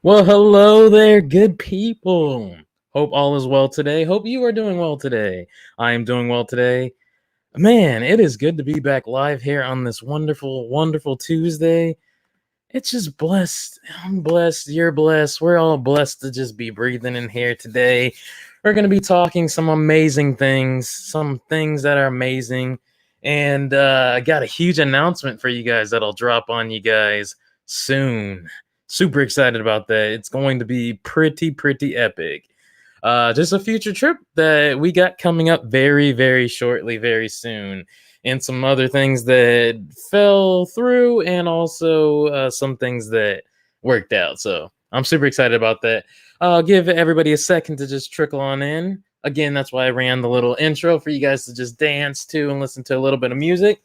Well, hello there, good people. Hope all is well today. Hope you are doing well today. I am doing well today. Man, it is good to be back live here on this wonderful, wonderful Tuesday. It's just blessed. I'm blessed. You're blessed. We're all blessed to just be breathing in here today. We're going to be talking some amazing things, some things that are amazing. And I got a huge announcement for you guys that'll drop on you guys soon. Super excited about that. It's going to be pretty epic. Just a future trip that we got coming up very shortly, very soon, and some other things that fell through, and also some things that worked out. So I'm super excited about that. I'll give everybody a second to just trickle on in. Again, that's why I ran the little intro for you guys to just dance to and listen to a little bit of music.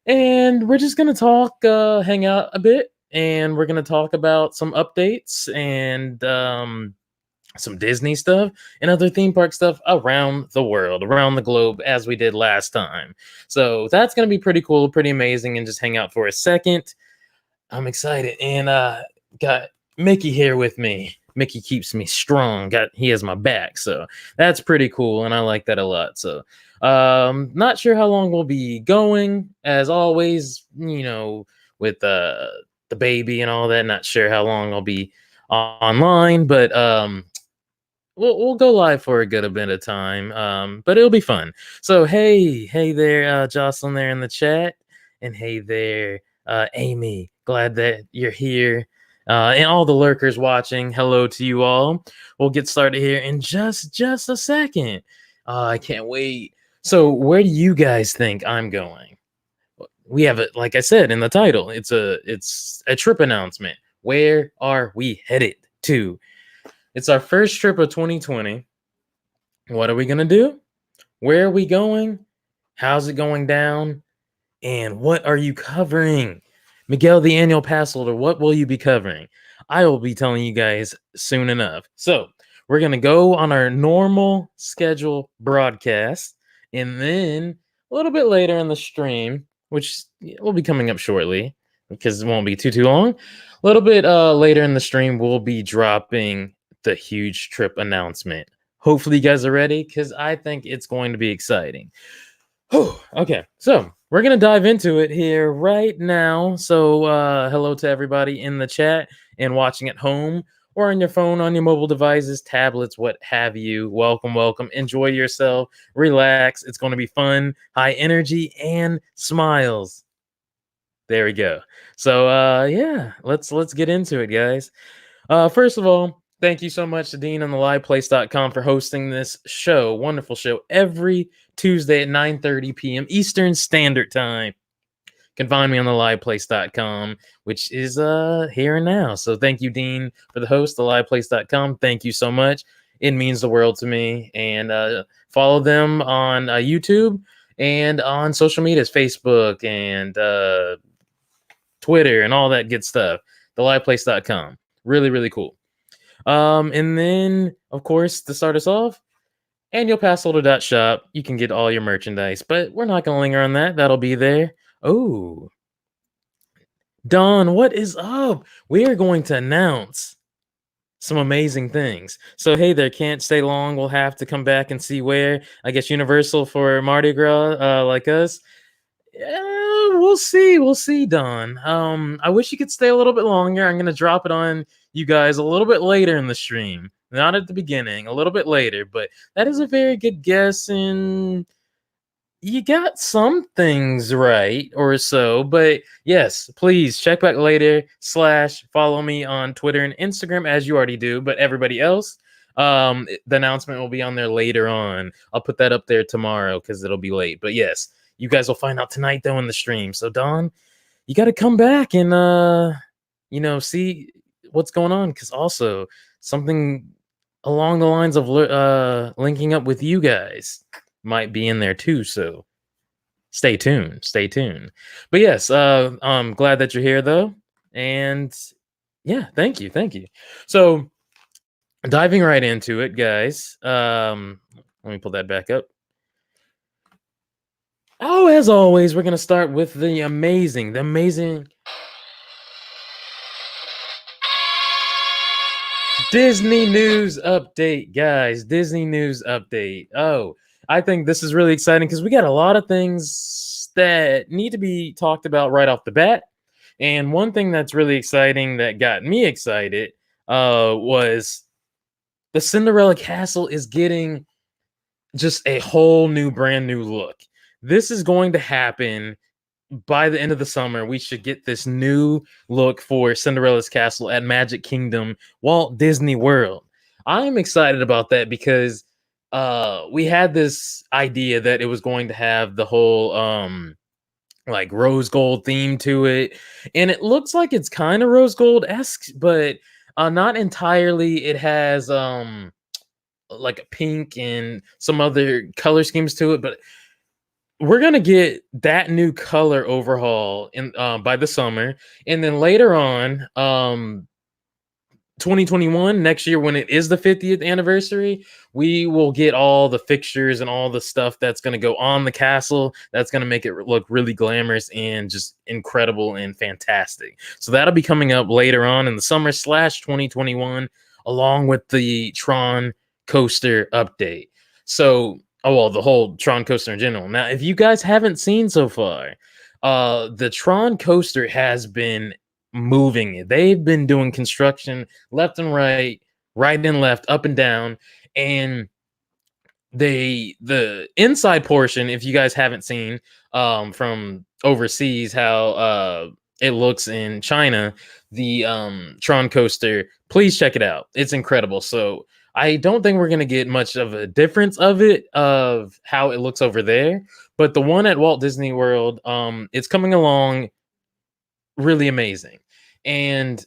And we're just gonna talk, hang out a bit, and we're gonna talk about some updates and some Disney stuff and other theme park stuff around the world, around the globe, as we did last time. So that's gonna be pretty cool, pretty amazing, and just hang out for a second. I'm excited, and got Mickey here with me. Mickey keeps me strong. He has my back, so that's pretty cool, and I like that a lot. So, not sure how long we'll be going. As always, with the baby and all that. Not sure how long I'll be online, but we'll go live for a good bit of time. But it'll be fun. So hey there, Jocelyn there in the chat, and hey there, Amy. Glad that you're here. And all the lurkers watching, hello to you all. We'll get started here in just a second. I can't wait. So, where do you guys think I'm going? We have it, like I said in the title. It's a trip announcement. Where are we headed to? It's our first trip of 2020. What are we gonna do? Where are we going? How's it going down? And what are you covering? Miguel, the annual pass holder, what will you be covering? I will be telling you guys soon enough. So we're going to go on our normal schedule broadcast. And then a little bit later in the stream, which will be coming up shortly because it won't be too long. A little bit later in the stream, we'll be dropping the huge trip announcement. Hopefully you guys are ready because I think it's going to be exciting. Okay, so we're gonna dive into it here right now. So hello to everybody in the chat and watching at home or on your phone, on your mobile devices, tablets, what have you. Welcome. Enjoy yourself, relax. It's going to be fun, high energy, and smiles. There we go. So yeah, let's get into it, guys. First of all, thank you so much to Dean on the liveplace.com for hosting this show. Wonderful show every Tuesday at 9:30 p.m. Eastern Standard Time. You can find me on the liveplace.com, which is here and now. So thank you, Dean, for the host, the liveplace.com. Thank you so much. It means the world to me. And follow them on YouTube and on social medias, Facebook and Twitter and all that good stuff. The liveplace.com. Really cool. And then, of course, to start us off, annualpassholder.shop. You can get all your merchandise, but we're not going to linger on that. That'll be there. Oh, Don, what is up? We are going to announce some amazing things. So, hey there, can't stay long. We'll have to come back and see where. I guess Universal for Mardi Gras, like us. Yeah, we'll see, Don. I wish you could stay a little bit longer. I'm gonna drop it on you guys a little bit later in the stream, not at the beginning, a little bit later. But that is a very good guess, and you got some things right or so. But yes, please check back later. / follow me on Twitter and Instagram as you already do. But everybody else, the announcement will be on there later on. I'll put that up there tomorrow because it'll be late. But yes. You guys will find out tonight, though, in the stream. So, Don, you got to come back and, see what's going on. Because also, something along the lines of linking up with you guys might be in there, too. So, stay tuned. But, yes, I'm glad that you're here, though. And, yeah, thank you. So, diving right into it, guys. Let me pull that back up. Oh, as always, we're going to start with the amazing. Disney news update, guys. Disney news update. Oh, I think this is really exciting because we got a lot of things that need to be talked about right off the bat. And one thing that's really exciting that got me excited was the Cinderella Castle is getting just a whole new, brand new look. This is going to happen by the end of the summer. We should get this new look for Cinderella's Castle at Magic Kingdom, Walt Disney World. I'm excited about that because we had this idea that it was going to have the whole like rose gold theme to it, and it looks like it's kind of rose gold esque, but not entirely. It has like a pink and some other color schemes to it, but we're gonna get that new color overhaul in by the summer, and then later on, 2021 next year when it is the 50th anniversary, we will get all the fixtures and all the stuff that's going to go on the castle that's going to make it look really glamorous and just incredible and fantastic. So that'll be coming up later on in the summer slash 2021, along with the Tron coaster update. So oh well, the whole Tron coaster in general. Now if you guys haven't seen so far, the Tron coaster has been moving it. They've been doing construction left and right, right and left, up and down, and the inside portion, if you guys haven't seen from overseas how it looks in China, the Tron coaster, please check it out. It's incredible. So I don't think we're gonna get much of a difference of it of how it looks over there, but the one at Walt Disney World, it's coming along really amazing. And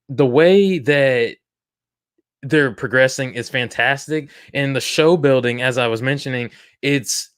the way that they're progressing is fantastic. And the show building, as I was mentioning, it's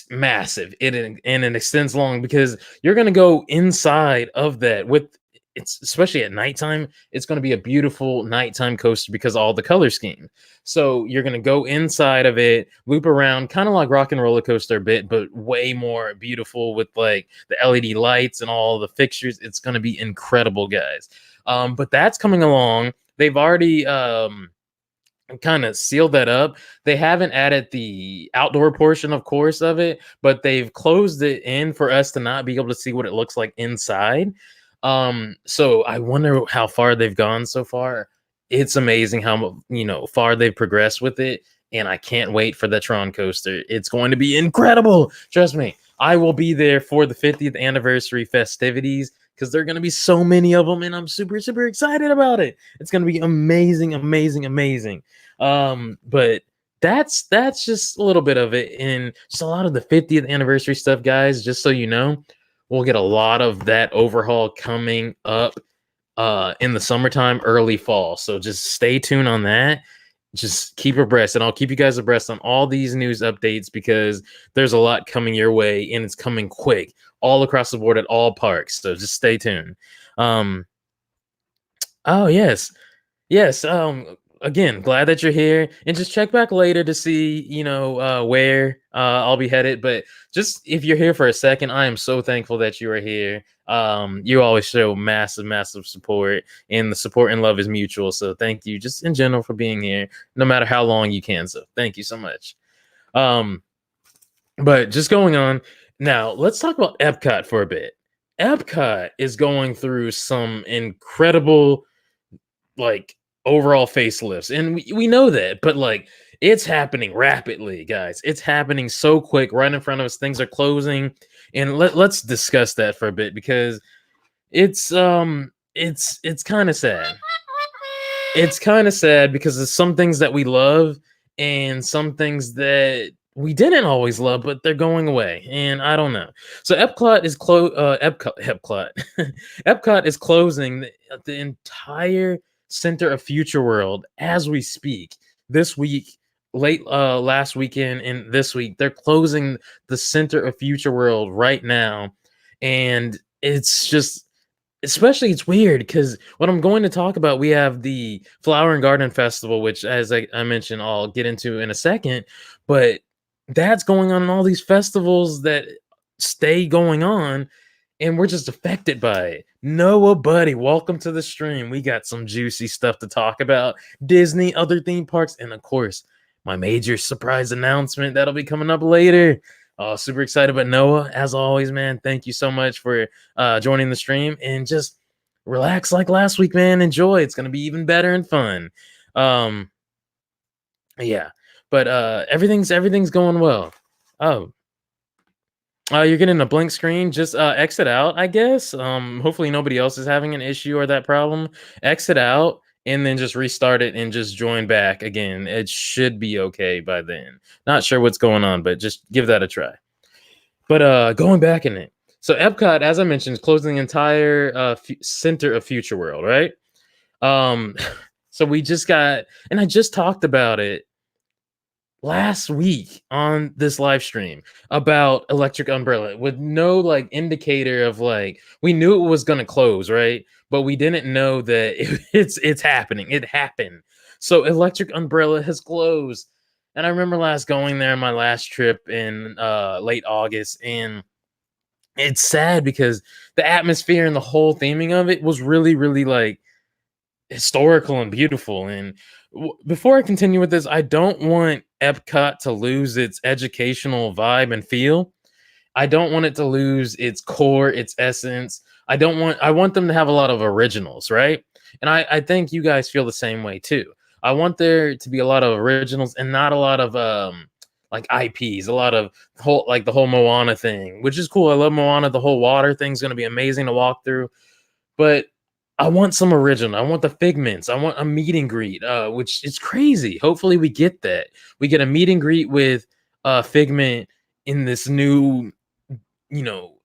massive. It extends long because you're gonna go inside of that with it's especially at nighttime, it's going to be a beautiful nighttime coaster because all the color scheme. So you're going to go inside of it, loop around, kind of like Rock and Roller Coaster a bit, but way more beautiful with like the LED lights and all the fixtures. It's going to be incredible, guys. But that's coming along. They've already kind of sealed that up. They haven't added the outdoor portion, of course, of it, but they've closed it in for us to not be able to see what it looks like inside. So I wonder how far they've gone so far. It's amazing how far they've progressed with it, and I can't wait for the Tron coaster. It's going to be incredible. Trust me, I will be there for the 50th anniversary festivities because there are going to be so many of them, and I'm super super excited about it. It's going to be amazing, amazing, amazing. But that's just a little bit of it, and just a lot of the 50th anniversary stuff, guys. Just so you know, we'll get a lot of that overhaul coming up in the summertime, early fall. So just stay tuned on that. Just keep abreast, and I'll keep you guys abreast on all these news updates because there's a lot coming your way, and it's coming quick all across the board at all parks. So just stay tuned. Oh yes, yes. Again, glad that you're here, and just check back later to see, where I'll be headed. But just if you're here for a second, I am so thankful that you are here. You always show massive, massive support, and the support and love is mutual. So thank you, just in general, for being here, no matter how long you can. So thank you so much. But just going on now, let's talk about Epcot for a bit. Epcot is going through some incredible, like, overall facelifts, and we know that, but like it's happening rapidly, guys. It's happening so quick right in front of us. Things are closing, and let's discuss that for a bit because it's kind of sad. It's kind of sad because there's some things that we love and some things that we didn't always love, but they're going away, and I don't know. So Epcot is Epcot Epcot is closing the entire Center of Future World as we speak. This week, late last weekend, and this week, they're closing the Center of Future World right now, and it's just especially it's weird because what I'm going to talk about, we have the Flower and Garden Festival, which, as I mentioned, I'll get into in a second, but that's going on in all these festivals that stay going on, and we're just affected by it. Noah, buddy, welcome to the stream. We got some juicy stuff to talk about. Disney, other theme parks, and of course, my major surprise announcement that'll be coming up later. Oh, super excited. But Noah, as always, man, thank you so much for joining the stream, and just relax like last week, man. Enjoy. It's gonna be even better and fun. Um, yeah, but everything's going well. Oh, you're getting a blank screen. Just exit out, I guess. Hopefully nobody else is having an issue or that problem. Exit out and then just restart it and just join back again. It should be okay by then. Not sure what's going on, but just give that a try. But going back in it. So Epcot, as I mentioned, is closing the entire center of Future World, right? Um, so we just got, and I just talked about it last week on this live stream about Electric Umbrella with no like indicator of like we knew it was going to close, right? But we didn't know that it's happening. It happened. So Electric Umbrella has closed. And I remember last going there on my last trip in late August, and it's sad because the atmosphere and the whole theming of it was really really like historical and beautiful. And before I continue with this, I don't want Epcot to lose its educational vibe and feel. I don't want it to lose its core, its essence. I want them to have a lot of originals, right? And I think you guys feel the same way too. I want there to be a lot of originals and not a lot of like IPs, a lot of whole like the whole Moana thing, which is cool. I love Moana. The whole water thing's gonna be amazing to walk through. But I want some original. I want the figments. I want a meet and greet, which is crazy. Hopefully, we get that. We get a meet and greet with Figment in this new,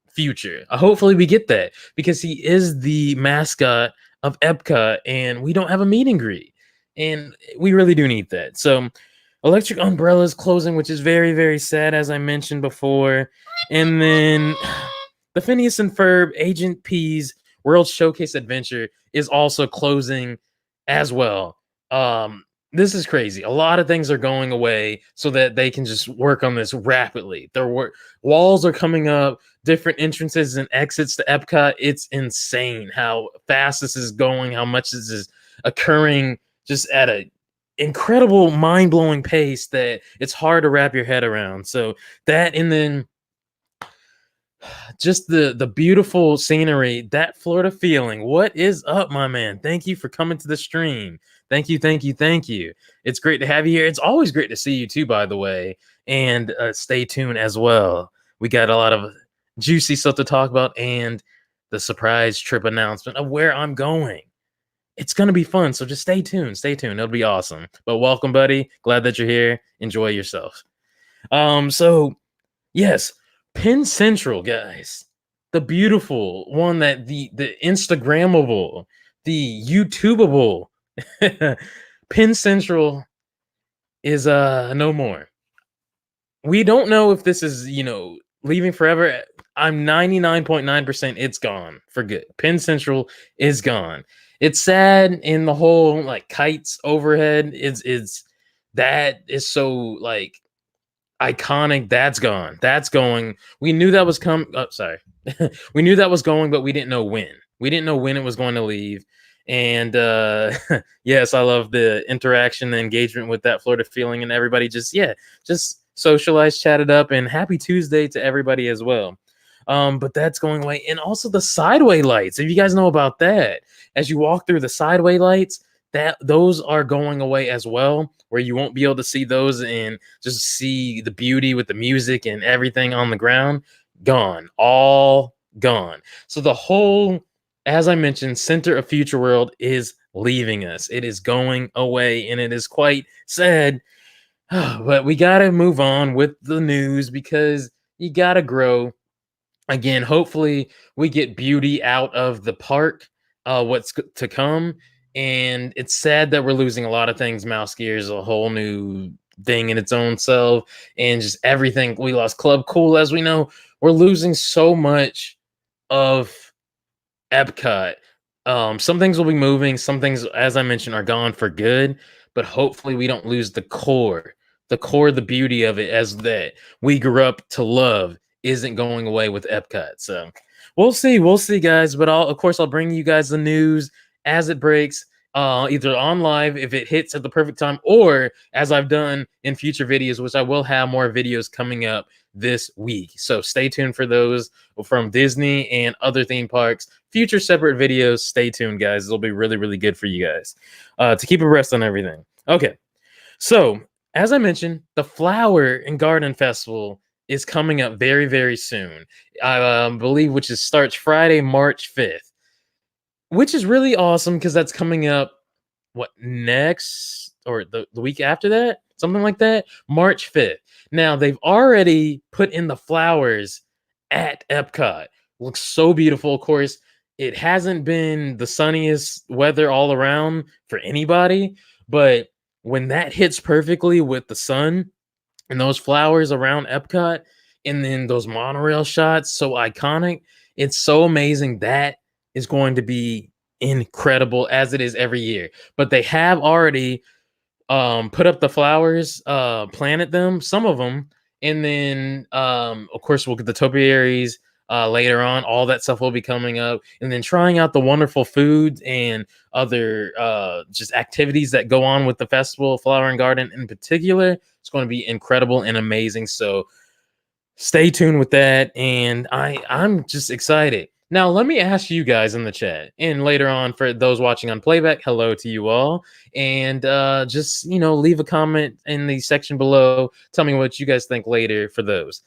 future. Hopefully, we get that because he is the mascot of Epcot, and we don't have a meet and greet, and we really do need that. So, Electric Umbrella is closing, which is very, very sad, as I mentioned before. And then the Phineas and Ferb Agent P's World Showcase Adventure is also closing as well. This is crazy. A lot of things are going away so that they can just work on this rapidly. Walls are coming up, different entrances and exits to Epcot. It's insane how fast this is going, how much this is occurring just at a incredible, mind-blowing pace that it's hard to wrap your head around. So that, and then just the beautiful scenery, that Florida feeling. What is up, my man? Thank you for coming to the stream. Thank you, thank you, thank you. It's great to have you here. It's always great to see you too, by the way. And stay tuned as well. We got a lot of juicy stuff to talk about, and the surprise trip announcement of where I'm going. It's gonna be fun, so just stay tuned. Stay tuned. It'll be awesome. But welcome, buddy. Glad that you're here. Enjoy yourself. So yes, Penn Central, guys. The beautiful one, that the Instagrammable, the YouTubeable Penn Central is no more. We don't know if this is, leaving forever. I'm 99.9% it's gone for good. Penn Central is gone. It's sad in the whole like kites overhead. It's that is so like iconic. That's gone. That's going. We knew that was coming. Oh, sorry. We knew that was going, but we didn't know when. We didn't know when it was going to leave. And yes, I love the interaction, the engagement with that Florida feeling, and everybody just socialized, chatted up, and happy Tuesday to everybody as well. But that's going away. And also the sideway lights. If you guys know about that, as you walk through the sideway lights, those are going away as well, where you won't be able to see those and just see the beauty with the music and everything on the ground. Gone. All gone. So the whole, as I mentioned, center of Future World is leaving us. It is going away, and it is quite sad. But we got to move on with the news because you got to grow. Again, hopefully we get beauty out of the park, what's to come. And it's sad that we're losing a lot of things. Mouse Gear is a whole new thing in its own self, and just everything. We lost Club Cool, as we know. We're losing so much of Epcot. Some things will be moving. Some things, as I mentioned, are gone for good. But hopefully we don't lose the core, the beauty of it, as that we grew up to love isn't going away with Epcot. So we'll see, guys. But of course, I'll bring you guys the news as it breaks, either on live if it hits at the perfect time, or as I've done in future videos, which I will have more videos coming up this week. So stay tuned for those from Disney and other theme parks. Future separate videos. Stay tuned, guys. It'll be really, really good for you guys to keep abreast on everything. Okay, so as I mentioned, the Flower and Garden Festival is coming up very, very soon. I believe, which is starts Friday, March 5th, which is really awesome because that's coming up what next or the week after that, something like that, March 5th. Now they've already put in the flowers at Epcot. Looks so beautiful. Of course, it hasn't been the sunniest weather all around for anybody, but when that hits perfectly with the sun and those flowers around Epcot, and then those monorail shots, so iconic. It's so amazing. That is going to be incredible as it is every year. But they have already put up the flowers, planted them, some of them, and then of course we'll get the topiaries later on. All that stuff will be coming up, and then trying out the wonderful foods and other just activities that go on with the festival, Flower and Garden in particular. It's going to be incredible and amazing. So stay tuned with that, and I'm just excited. Now, let me ask you guys in the chat, and later on for those watching on playback, hello to you all, and just leave a comment in the section below. Tell me what you guys think later for those.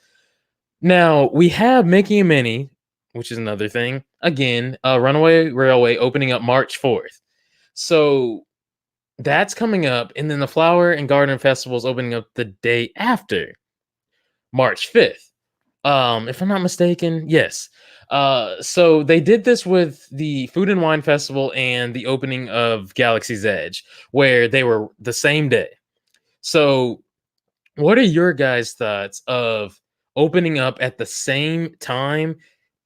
Now we have Mickey and Minnie, which is another thing. Again, Runaway Railway opening up March 4th, so that's coming up, and then the Flower and Garden Festival is opening up the day after, March 5th. If I'm not mistaken, yes. So they did this with the Food and Wine Festival and the opening of Galaxy's Edge, where they were the same day. So, what are your guys' thoughts of opening up at the same time?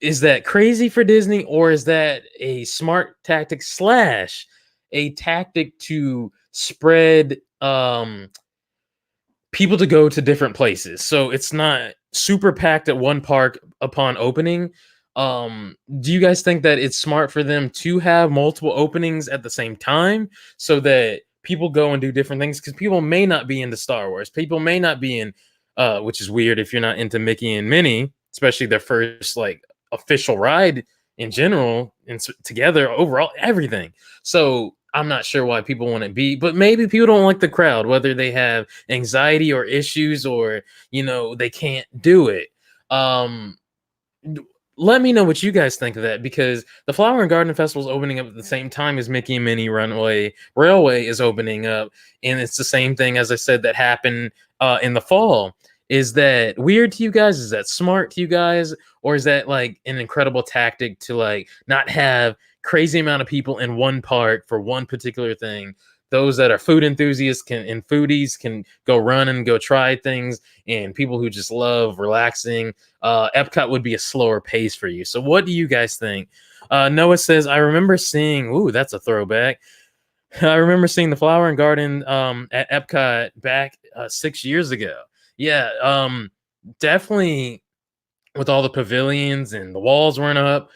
Is that crazy for Disney, or is that a smart tactic slash a tactic to spread people to go to different places, so it's not super packed at one park upon opening? Do you guys think that it's smart for them to have multiple openings at the same time so that people go and do different things? Because people may not be into Star Wars, people may not be in which is weird if you're not into Mickey and Minnie, especially their first like official ride in general and together overall everything. So I'm not sure why people want to be, but maybe people don't like the crowd, whether they have anxiety or issues, or they can't do it. Um, Let me know what you guys think of that, because the Flower and Garden Festival is opening up at the same time as Mickey and Minnie Runaway Railway is opening up, and it's the same thing as I said that happened in the fall. Is that weird to you guys? Is that smart to you guys, or is that like an incredible tactic to like not have crazy amount of people in one park for one particular thing? Those that are food enthusiasts and foodies can go run and go try things, and people who just love relaxing, Epcot would be a slower pace for you. So what do you guys think? Noah says, I remember seeing, ooh, that's a throwback. I remember seeing the Flower and Garden at Epcot back 6 years ago. Yeah, definitely, with all the pavilions and the walls weren't up.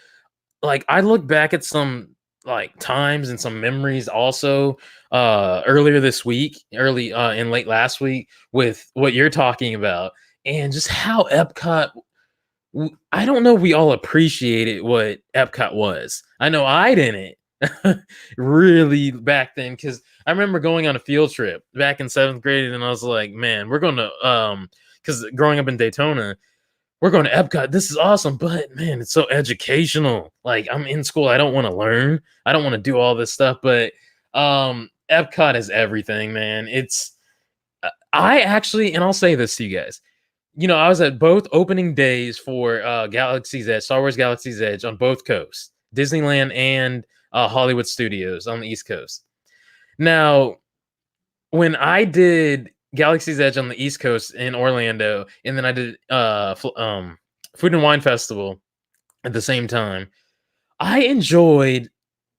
Like, I look back at some like times and some memories also earlier this week, early and late last week, with what you're talking about, and just how Epcot, I don't know if we all appreciated what Epcot was. I know I didn't really back then, because I remember going on a field trip back in 7th grade, and I was like, man, we're going to because growing up in Daytona, we're going to Epcot. This is awesome, but man, it's so educational. Like, I'm in school, I don't want to learn. I don't want to do all this stuff, but Epcot is everything, man. It's I actually, and I'll say this to you guys. I was at both opening days for Galaxy's Edge, Star Wars Galaxy's Edge on both coasts, Disneyland and Hollywood Studios on the East Coast. Now, when I did Galaxy's Edge on the East Coast in Orlando, and then I did Food and Wine Festival at the same time, I enjoyed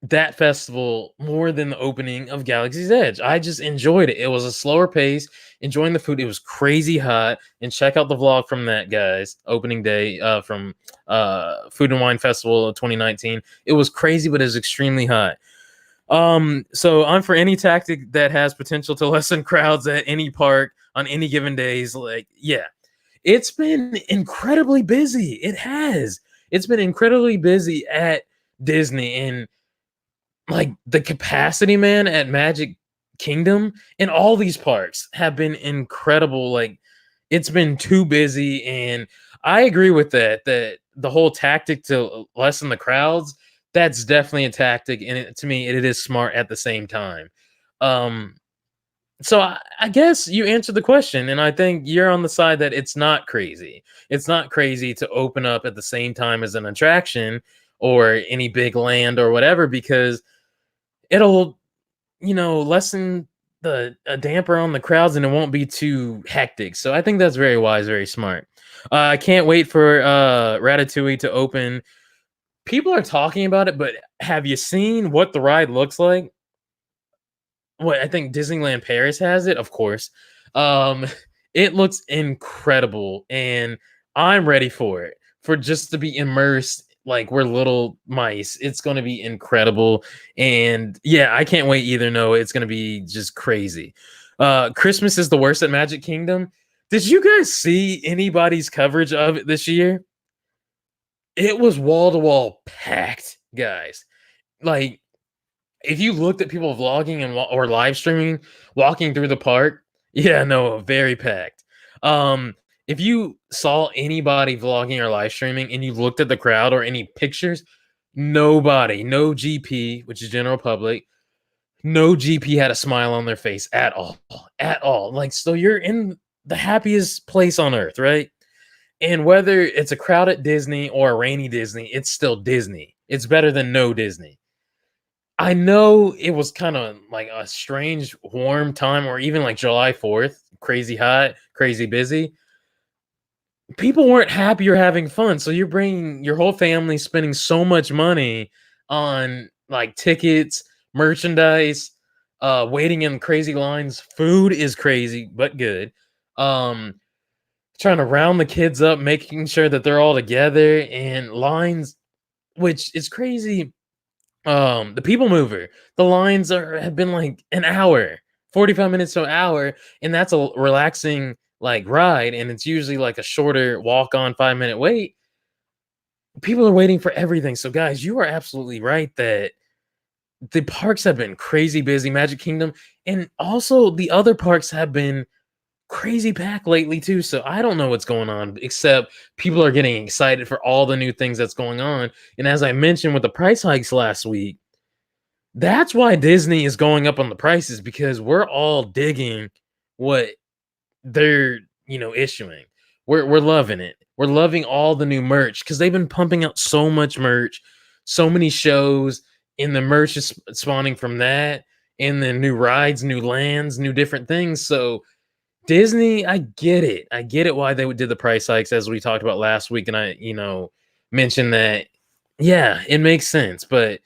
that festival more than the opening of Galaxy's Edge. I just enjoyed it. It was a slower pace, enjoying the food. It was crazy hot. And check out the vlog from that, guys. Opening day from Food and Wine Festival of 2019. It was crazy, but it was extremely hot. So I'm for any tactic that has potential to lessen crowds at any park on any given days. Like, yeah, it's been incredibly busy. It has. It's been incredibly busy at Disney, and like the capacity, man, at Magic Kingdom and all these parks have been incredible. Like, it's been too busy, and I agree with that. That the whole tactic to lessen the crowds, that's definitely a tactic, and to me, it is smart at the same time. Um, so I guess you answered the question, and I think you're on the side that it's not crazy. It's not crazy to open up at the same time as an attraction or any big land or whatever, because it'll, lessen the a damper on the crowds, and it won't be too hectic. So I think that's very wise, very smart. I can't wait for Ratatouille to open. People are talking about it, but have you seen what the ride looks like? What, I think Disneyland Paris has it, of course. Um, it looks incredible, and I'm ready for it. For just to be immersed like we're little mice. It's gonna be incredible. And yeah, I can't wait either. No, it's gonna be just crazy. Christmas is the worst at Magic Kingdom. Did you guys see anybody's coverage of it this year? It was wall to wall packed, guys. Like, if you looked at people vlogging and or live streaming walking through the park, yeah, no, very packed. If you saw anybody vlogging or live streaming and you looked at the crowd or any pictures, nobody, no GP, which is general public, no GP had a smile on their face at all. Like, so you're in the happiest place on earth, right? And whether it's a crowd at Disney or a rainy Disney, it's still Disney. It's better than no Disney. I know it was kind of like a strange warm time, or even like July 4th, crazy hot, crazy busy. People weren't happy or having fun. So you're bringing your whole family, spending so much money on like tickets, merchandise, waiting in crazy lines. Food is crazy, but good. Um, Trying to round the kids up, making sure that they're all together, and lines, which is crazy. The People Mover, the lines have been like an hour, 45 minutes to an hour, and that's a relaxing like ride, and it's usually like a shorter walk on 5-minute wait. People are waiting for everything. So guys, you are absolutely right that the parks have been crazy busy, Magic Kingdom, and also the other parks have been crazy packed lately too. So I don't know what's going on, except people are getting excited for all the new things that's going on. And as I mentioned with the price hikes last week, that's why Disney is going up on the prices, because we're all digging what they're, issuing. We're loving it. We're loving all the new merch because they've been pumping out so much merch, so many shows, and the merch is spawning from that, and then new rides, new lands, new different things. So Disney, I get it. I get it why they did the price hikes, as we talked about last week, and I, mentioned that. Yeah, it makes sense, but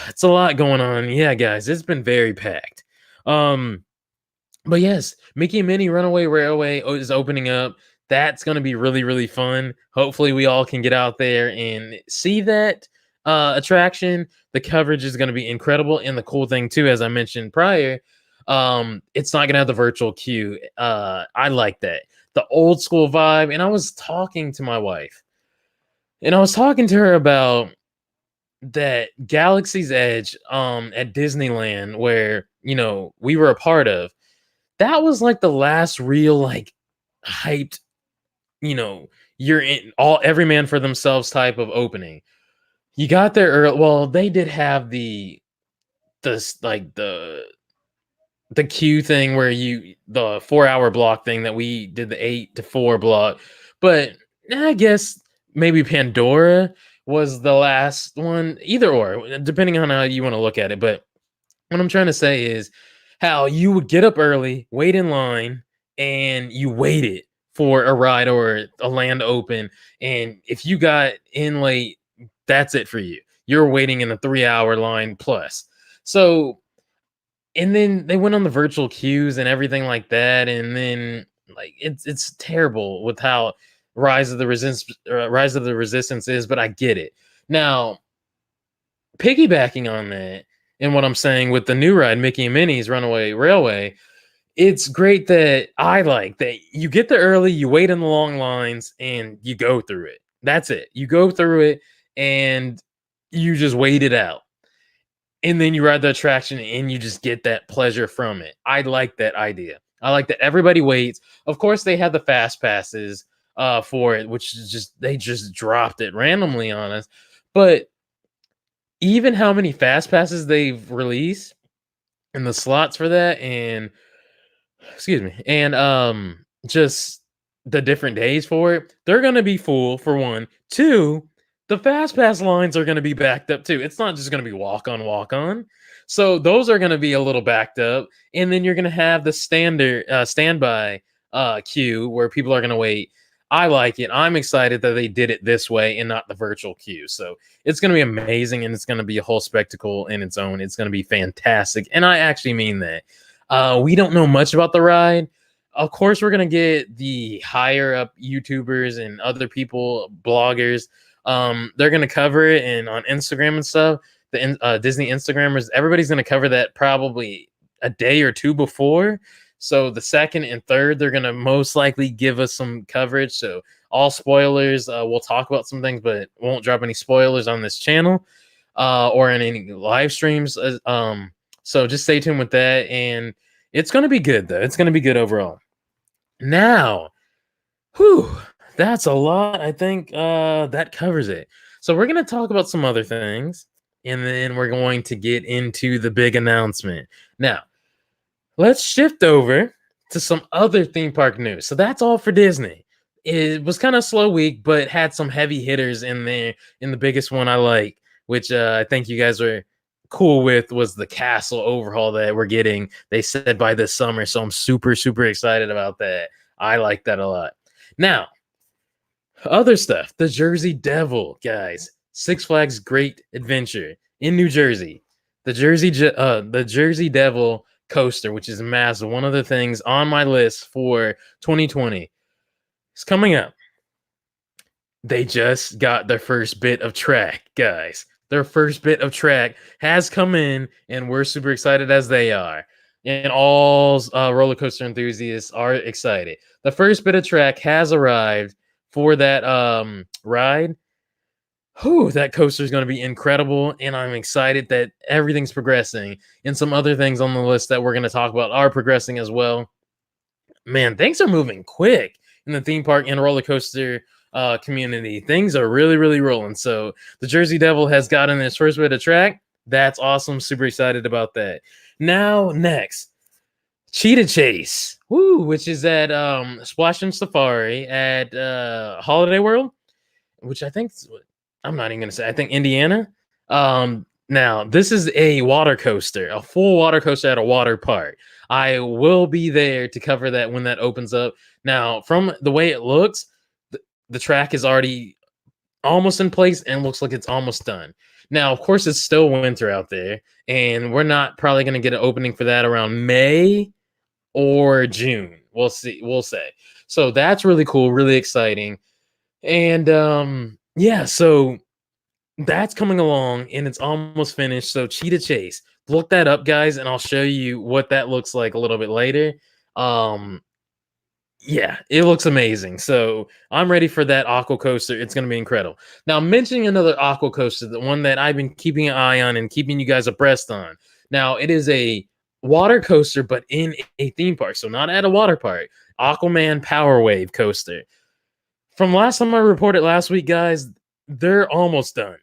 it's a lot going on. Yeah, guys, it's been very packed. Um, but yes, Mickey and Minnie Runaway Railway is opening up. That's going to be really, really fun. Hopefully, we all can get out there and see that attraction. The coverage is going to be incredible. And the cool thing, too, as I mentioned prior, it's not going to have the virtual queue. I like that. The old school vibe. And I was talking to my wife, and I was talking to her about that Galaxy's Edge at Disneyland, where, we were a part of. That was like the last real like hyped, you're in all every man for themselves type of opening. You got there early. Well, they did have the queue thing where the 4-hour block thing that we did, the 8 to 4 block. But I guess maybe Pandora was the last one, either or, depending on how you want to look at it. But what I'm trying to say is how you would get up early, wait in line, and you waited for a ride or a land open. And if you got in late, that's it for you. you're waiting in a 3-hour line plus. So, and then they went on the virtual queues and everything like that, and then like it's terrible with how Rise of the Resistance is, but I get it. Now, piggybacking on that, and what I'm saying with the new ride, Mickey and Minnie's Runaway Railway, it's great that I like that you get there early, you wait in the long lines, and you go through it. That's it. You go through it and you just wait it out. And then you ride the attraction and you just get that pleasure from it. I like that idea. I like that everybody waits. Of course, they had the fast passes for it, which is just they just dropped it randomly on us. But even how many fast passes they've released and the slots for that, and excuse me, and just the different days for it, they're gonna be full for one. Two, the fast pass lines are gonna be backed up too. It's not just gonna be walk on. So those are gonna be a little backed up, and then you're gonna have the standard standby queue where people are gonna wait. I like it. I'm excited that they did it this way and not the virtual queue. So it's going to be amazing, and it's going to be a whole spectacle in its own. It's going to be fantastic. And I actually mean that. We don't know much about the ride. Of course, we're going to get the higher up YouTubers and other people, bloggers. They're going to cover it, and on Instagram and stuff, the Disney Instagrammers, everybody's going to cover that probably a day or two before. So the second and third, they're going to most likely give us some coverage. So all spoilers, we'll talk about some things, but won't drop any spoilers on this channel or in any live streams. So just stay tuned with that. And it's going to be good, though. It's going to be good overall. Now, that's a lot. I think that covers it. So we're going to talk about some other things, and then we're going to get into the big announcement. Now, let's shift over to some other theme park news. So that's all for Disney. It was kind of a slow week, but had some heavy hitters in there. And the biggest one I like, which I think you guys were cool with, was the castle overhaul that we're getting. They said by this summer. So I'm super, super excited about that. I like that a lot. Now, other stuff. The Jersey Devil, guys. Six Flags Great Adventure in New Jersey. The Jersey Devil coaster, which is massive. One of the things on my list for 2020 is coming up. They just got their first bit of track, guys. Their first bit of track has come in, and we're super excited as they are. And all roller coaster enthusiasts are excited. The first bit of track has arrived for that ride. That coaster is going to be incredible, and I'm excited that everything's progressing, and some other things on the list that we're going to talk about are progressing as well. Man, things are moving quick in the theme park and roller coaster community. Things are really, really rolling. So the Jersey Devil has gotten its first bit of track. That's awesome. Super excited about that. Now, next, Cheetah Chase, which is at Splash and Safari at Holiday World, which I think I'm not even going to say. I think Indiana. Now, this is a water coaster, a full water coaster at a water park. I will be there to cover that when that opens up. Now, from the way it looks, the track is already almost in place and looks like it's almost done. Now, of course, it's still winter out there, and we're not probably going to get an opening for that around May or June. We'll see. We'll say. So that's really cool, really exciting. And yeah, so that's coming along and it's almost finished. So Cheetah Chase, look that up, guys, and I'll show you what that looks like a little bit later. Yeah, it looks amazing. So I'm ready for that aqua coaster. It's going to be incredible. Now, mentioning another aqua coaster, the one that I've been keeping an eye on and keeping you guys abreast on. Now, it is a water coaster, but in a theme park. So not at a water park. Aquaman Power Wave coaster. From last time I reported last week, guys, they're almost done.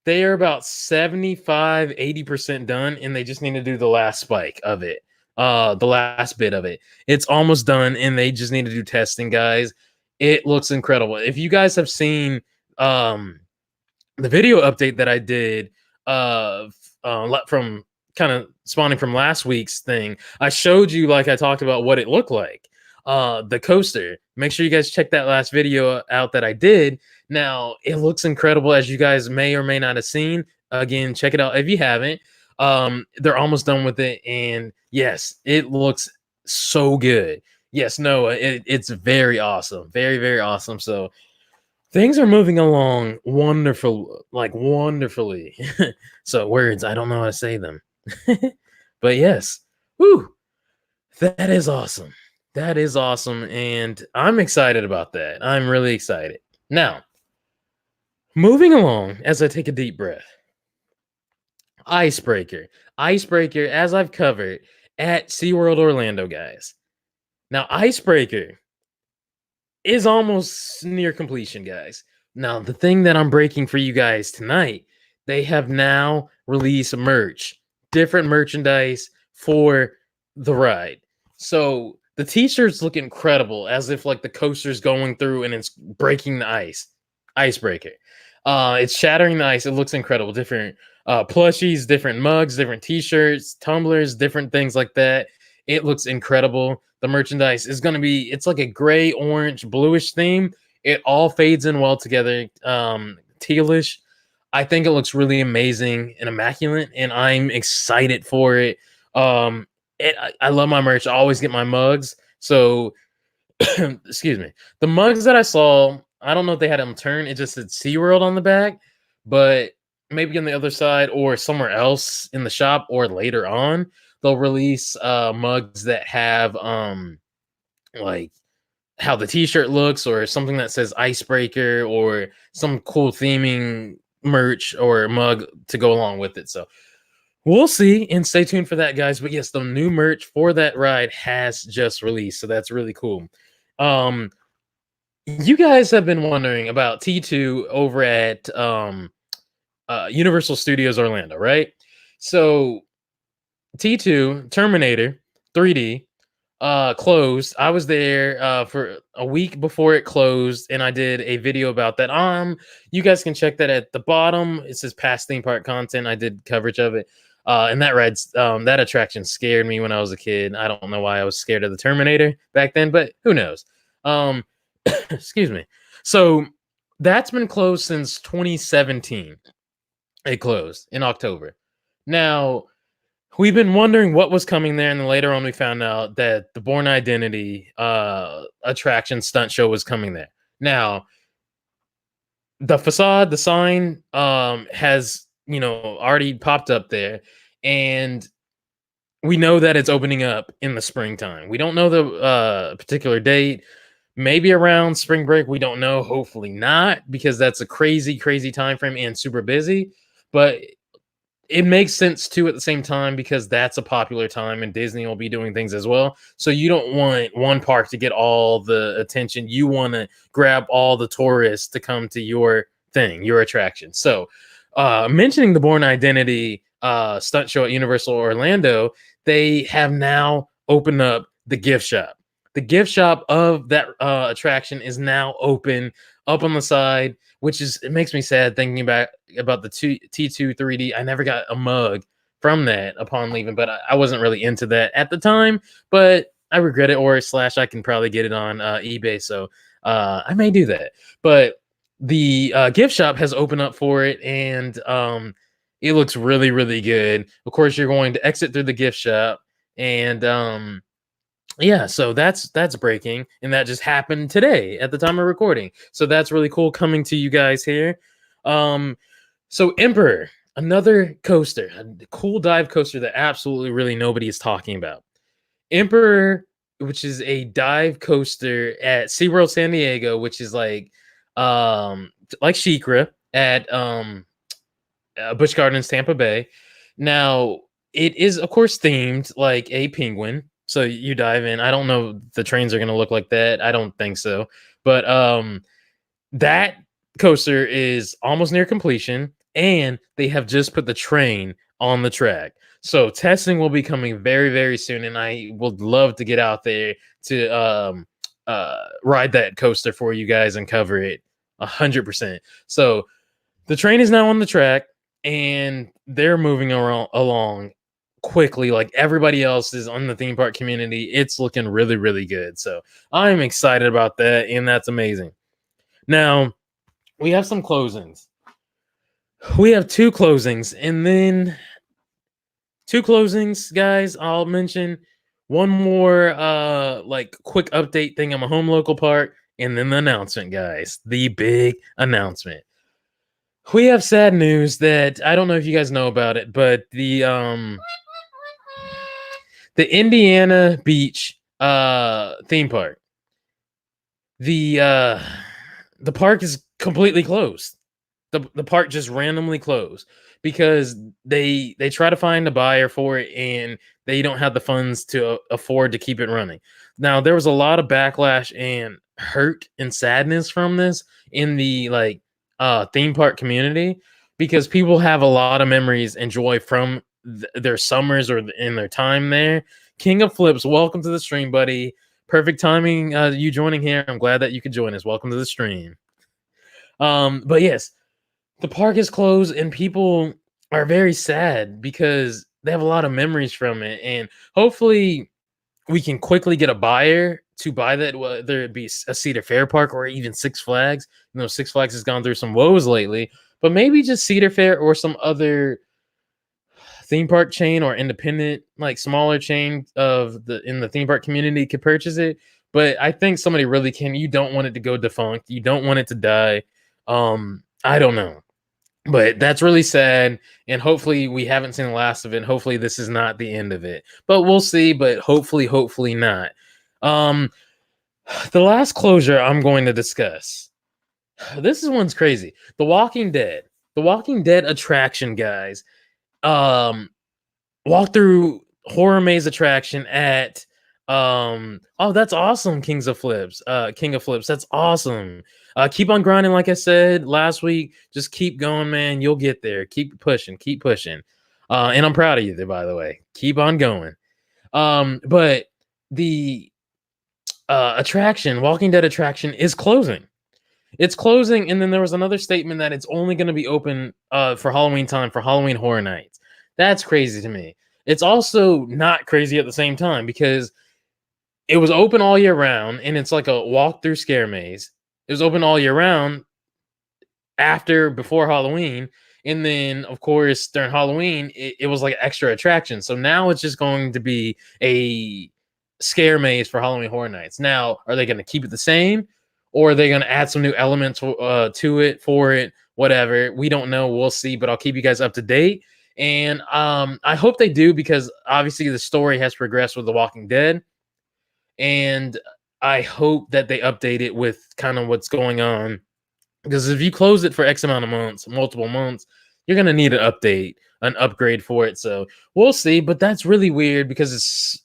They are about 75, 80% done, and they just need to do the last spike of it. The last bit of it. It's almost done, and they just need to do testing, guys. It looks incredible. If you guys have seen the video update that I did from kind of spawning from last week's thing, I showed you, like I talked about, what it looked like. The coaster. make sure you guys check that last video out that I did. Now, it looks incredible, as you guys may or may not have seen. Again, check it out if you haven't. They're almost done with it, and yes, it looks so good. Yes, Noah, it's very awesome, very, very awesome. So things are moving along wonderful, like wonderfully. So words, I don't know how to say them. But yes, whoo, that is awesome. That is awesome, and I'm excited about that. I'm really excited. Now, moving along as I take a deep breath. Icebreaker. Icebreaker, as I've covered at SeaWorld Orlando, guys. Now, Icebreaker is almost near completion, guys. Now, the thing that I'm breaking for you guys tonight, they have now released merch, different merchandise for the ride. So the t-shirts look incredible, as if like the coaster's going through and it's breaking the ice. Icebreaker. It's shattering the ice. It looks incredible. Different plushies, different mugs, different t-shirts, tumblers, different things like that. It looks incredible. The merchandise is going to be, it's like a gray, orange, bluish theme. It all fades in well together. Tealish. I think it looks really amazing and immaculate, and I'm excited for it. I love my merch. I always get my mugs. So, excuse me. The mugs that I saw, I don't know if they had them turned. It just said SeaWorld on the back, but maybe on the other side or somewhere else in the shop or later on, they'll release mugs that have like how the t-shirt looks, or something that says Icebreaker, or some cool theming merch or mug to go along with it. So we'll see, and stay tuned for that, guys. But yes, the new merch for that ride has just released, so that's really cool. You guys have been wondering about T2 over at Universal Studios Orlando, right? So T2 Terminator 3D closed. I was there for a week before it closed, and I did a video about that. You guys can check that at the bottom. It says past theme park content. I did coverage of it. And that attraction scared me when I was a kid. I don't know why I was scared of the Terminator back then, but who knows? Excuse me. So that's been closed since 2017. It closed in October. Now, we've been wondering what was coming there, and then later on we found out that the Bourne Identity attraction stunt show was coming there. Now, the facade, the sign has, already popped up there, and we know that it's opening up in the springtime. We don't know the particular date. Maybe around spring break. We don't know. Hopefully not, because that's a crazy, crazy time frame and super busy. But it makes sense too at the same time, because that's a popular time and Disney will be doing things as well. So you don't want one park to get all the attention. You want to grab all the tourists to come to your thing, your attraction. So mentioning the Bourne Identity stunt show at Universal Orlando, they have now opened up the gift shop. The gift shop of that attraction is now open up on the side, it makes me sad thinking about the T2 3D. I never got a mug from that upon leaving, but I wasn't really into that at the time, but I regret it, or / I can probably get it on eBay. So I may do that, but the gift shop has opened up for it, and it looks really, really good. Of course, you're going to exit through the gift shop, and yeah, so that's breaking, and that just happened today at the time of recording. So that's really cool, coming to you guys here. So Emperor, another coaster, a cool dive coaster that absolutely really nobody is talking about. Emperor, which is a dive coaster at SeaWorld San Diego, which is like SheiKra at Busch Gardens, Tampa Bay. Now, it is, of course, themed like a penguin. So you dive in. I don't know if the trains are going to look like that. I don't think so. But that coaster is almost near completion, and they have just put the train on the track. So testing will be coming very, very soon, and I would love to get out there to ride that coaster for you guys and cover it 100%. So the train is now on the track, and they're moving along quickly like everybody else is on the theme park community. It's looking really, really good. So I'm excited about that, and that's amazing. Now, we have some closings. We have two closings, and then two closings, guys. I'll mention one more like quick update thing on my home local park, and then the announcement, guys. The big announcement. We have sad news that I don't know if you guys know about it, but the Indiana Beach theme park. The park is completely closed. The park just randomly closed because they try to find a buyer for it, and they don't have the funds to afford to keep it running. Now, there was a lot of backlash and hurt and sadness from this in the theme park community, because people have a lot of memories and joy from their summers or in their time there. King of Flips, welcome to the stream, buddy. Perfect timing, you joining here. I'm glad that you could join us. Welcome to the stream. But yes, the park is closed, and people are very sad because they have a lot of memories from it. And hopefully, we can quickly get a buyer to buy that, whether it be a Cedar Fair park or even Six Flags. You know, Six Flags has gone through some woes lately, but maybe just Cedar Fair or some other theme park chain or independent, like smaller chain in the theme park community could purchase it. But I think somebody really can. You don't want it to go defunct. You don't want it to die. I don't know. But that's really sad, and hopefully we haven't seen the last of it. Hopefully this is not the end of it, but we'll see. But hopefully not. The last closure I'm going to discuss. This one's crazy. The Walking Dead. The Walking Dead attraction, guys. Walk through horror maze attraction at oh, that's awesome. King of Flips, that's awesome. Keep on grinding, like I said last week. Just keep going, man. You'll get there. Keep pushing. And I'm proud of you there, by the way. Keep on going. But the attraction, Walking Dead attraction, is closing. It's closing, and then there was another statement that it's only going to be open for Halloween time, for Halloween Horror Nights. That's crazy to me. It's also not crazy at the same time, because it was open all year round, and it's like a walk-through scare maze. It was open all year round before Halloween, and then, of course, during Halloween, it was like an extra attraction. So now it's just going to be a scare maze for Halloween Horror Nights. Now, are they going to keep it the same, or are they going to add some new elements to it, whatever? We don't know. We'll see, but I'll keep you guys up to date. And I hope they do, because obviously the story has progressed with The Walking Dead. And I hope that they update it with kind of what's going on. Because if you close it for X amount of months, multiple months, you're going to need an upgrade for it. So we'll see. But that's really weird, because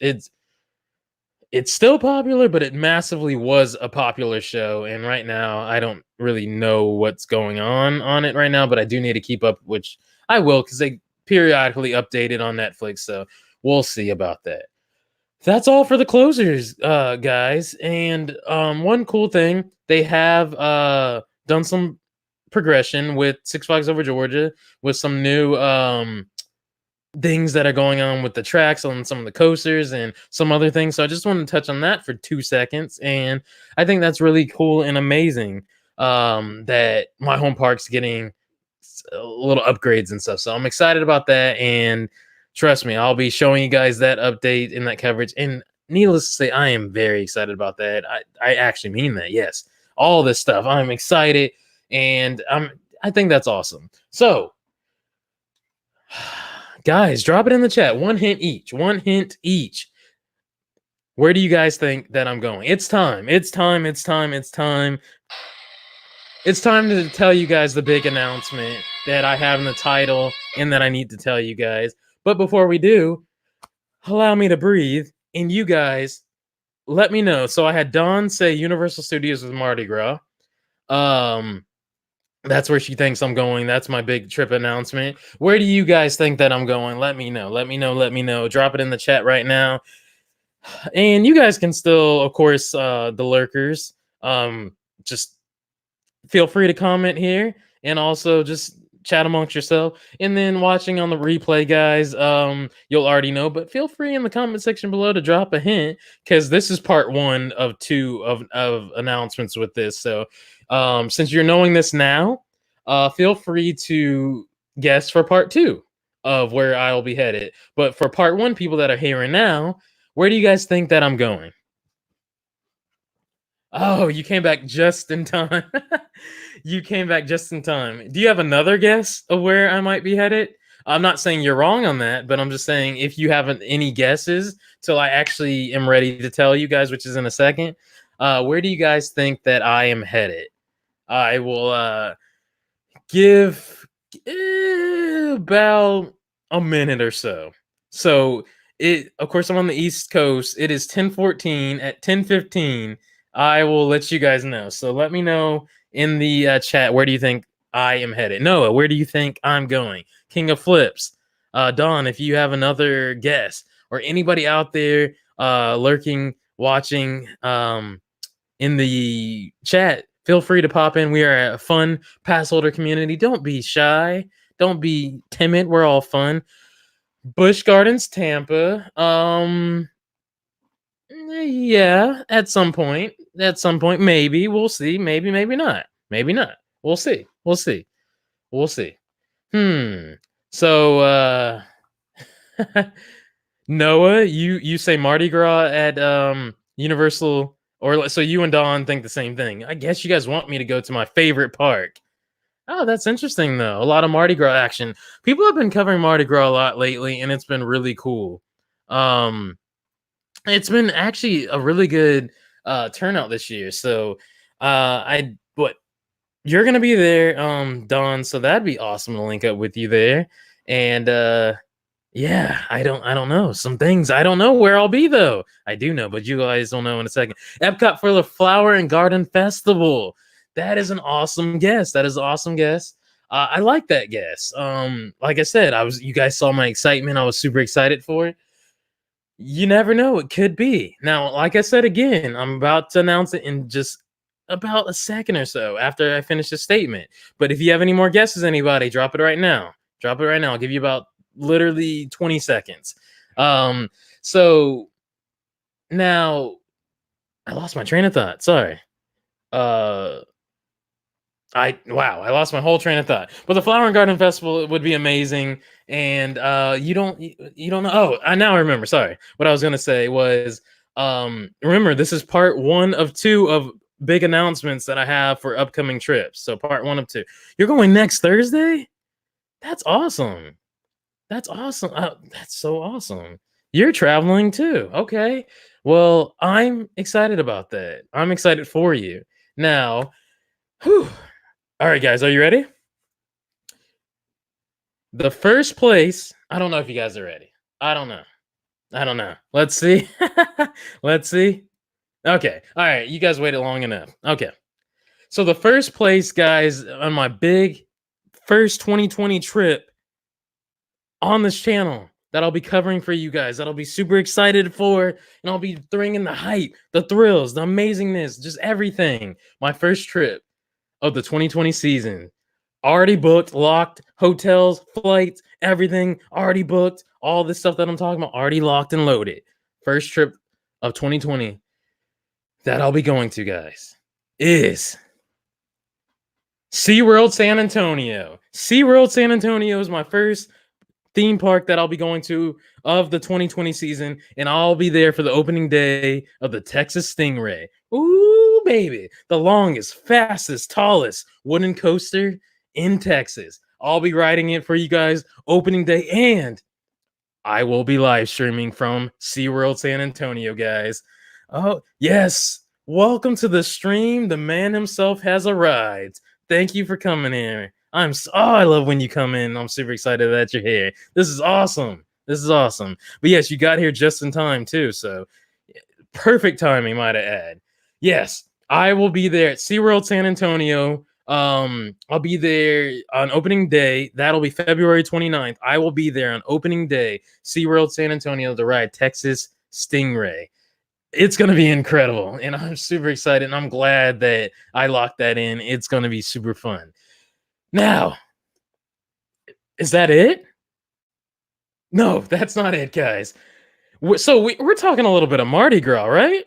it's still popular, but it massively was a popular show. And right now, I don't really know what's going on it right now, but I do need to keep up, which I will, because they periodically update it on Netflix. So we'll see about that. That's all for the closers, guys. And one cool thing, they have done some progression with Six Flags Over Georgia, with some new things that are going on with the tracks on some of the coasters and some other things. So I just wanted to touch on that for 2 seconds. And I think that's really cool and amazing that my home park's getting little upgrades and stuff. So I'm excited about that. And trust me, I'll be showing you guys that update in that coverage. And needless to say, I am very excited about that. I actually mean that. Yes. All this stuff. I'm excited. And I think that's awesome. So, guys, drop it in the chat. One hint each. Where do you guys think that I'm going? It's time. It's time to tell you guys the big announcement that I have in the title and that I need to tell you guys. But before we do, allow me to breathe, and you guys let me know. So I had Dawn say Universal Studios with Mardi Gras. That's where she thinks I'm going. That's my big trip announcement. Where do you guys think that I'm going? Let me know. Drop it in the chat right now. And you guys can still, of course, the lurkers, just feel free to comment here, and also just chat amongst yourself, and then watching on the replay, guys, you'll already know, but feel free in the comment section below to drop a hint, because this is part one of two of announcements with this. So since you're knowing this now, feel free to guess for part two of where I'll be headed. But for part one, people that are hearing now, where do you guys think that I'm going? Oh, you came back just in time. You came back just in time. Do you have another guess of where I might be headed? I'm not saying you're wrong on that, but I'm just saying if you haven't any guesses till I actually am ready to tell you guys, which is in a second, where do you guys think that I am headed? I will give about a minute or so. So it, of course, I'm on the East Coast. It is 10:14. At 10:15, I will let you guys know. So let me know in the chat, where do you think I am headed? Noah, where do you think I'm going? King of Flips, Don, if you have another guess, or anybody out there lurking, watching, in the chat, feel free to pop in. We are a fun pass holder community. Don't be shy. Don't be timid. We're all fun. Busch Gardens, Tampa. Yeah, at some point. At some point, maybe. We'll see. Maybe, maybe not. Maybe not. We'll see. We'll see. We'll see. So Noah, you say Mardi Gras at Universal, or so you and Don think the same thing. I guess you guys want me to go to my favorite park. Oh, that's interesting though. A lot of Mardi Gras action. People have been covering Mardi Gras a lot lately, and it's been really cool. It's been actually a really good turnout this year. So but you're gonna be there, Don, so that'd be awesome to link up with you there. And yeah, I don't know. Some things I don't know where I'll be though. I do know, but you guys don't know in a second. Epcot for the Flower and Garden Festival. That is an awesome guess. That is an awesome guess. I like that guess. Like I said, you guys saw my excitement. I was super excited for it. You never know, it could be. Now, like I said again, I'm about to announce it in just about a second or so after I finish the statement. But if you have any more guesses, anybody, drop it right now. Drop it right now. I'll give you about literally 20 seconds. So now I lost my train of thought. Sorry. I lost my whole train of thought. But the Flower and Garden Festival would be amazing. And you don't know. Oh, I now remember. Sorry. What I was gonna say was remember, this is part one of two of big announcements that I have for upcoming trips. So part one of two. You're going next Thursday? That's awesome. That's awesome. That's so awesome. You're traveling too. Okay. Well, I'm excited about that. I'm excited for you. Now, whew. All right, guys, are you ready? The first place, I don't know if you guys are ready. I don't know. Let's see. Let's see. Okay. All right, you guys waited long enough. Okay. So the first place, guys, on my big first 2020 trip on this channel that I'll be covering for you guys, that I'll be super excited for, and I'll be throwing in the hype, the thrills, the amazingness, just everything. My first trip of the 2020 season. Already booked, locked, hotels, flights, everything already booked. All this stuff that I'm talking about already locked and loaded. First trip of 2020 that I'll be going to, guys, is SeaWorld San Antonio. SeaWorld San Antonio is my first theme park that I'll be going to of the 2020 season, and I'll be there for the opening day of the Texas Stingray. Ooh, baby. The longest, fastest, tallest wooden coaster in Texas. I'll be riding it for you guys opening day, and I will be live streaming from SeaWorld San Antonio, guys. Oh, yes. Welcome to the stream. The man himself has arrived. Thank you for coming here. I love when you come in. I'm super excited that you're here. This is awesome. This is awesome. But yes, you got here just in time too. So perfect timing, might I add. Yes, I will be there at SeaWorld San Antonio. I'll be there on opening day. That'll be February 29th. I will be there on opening day, SeaWorld San Antonio, to ride Texas Stingray. It's going to be incredible, and I'm super excited, and I'm glad that I locked that in. It's going to be super fun. Now, Is that it? No, that's not it, guys. We're talking a little bit of Mardi Gras, right?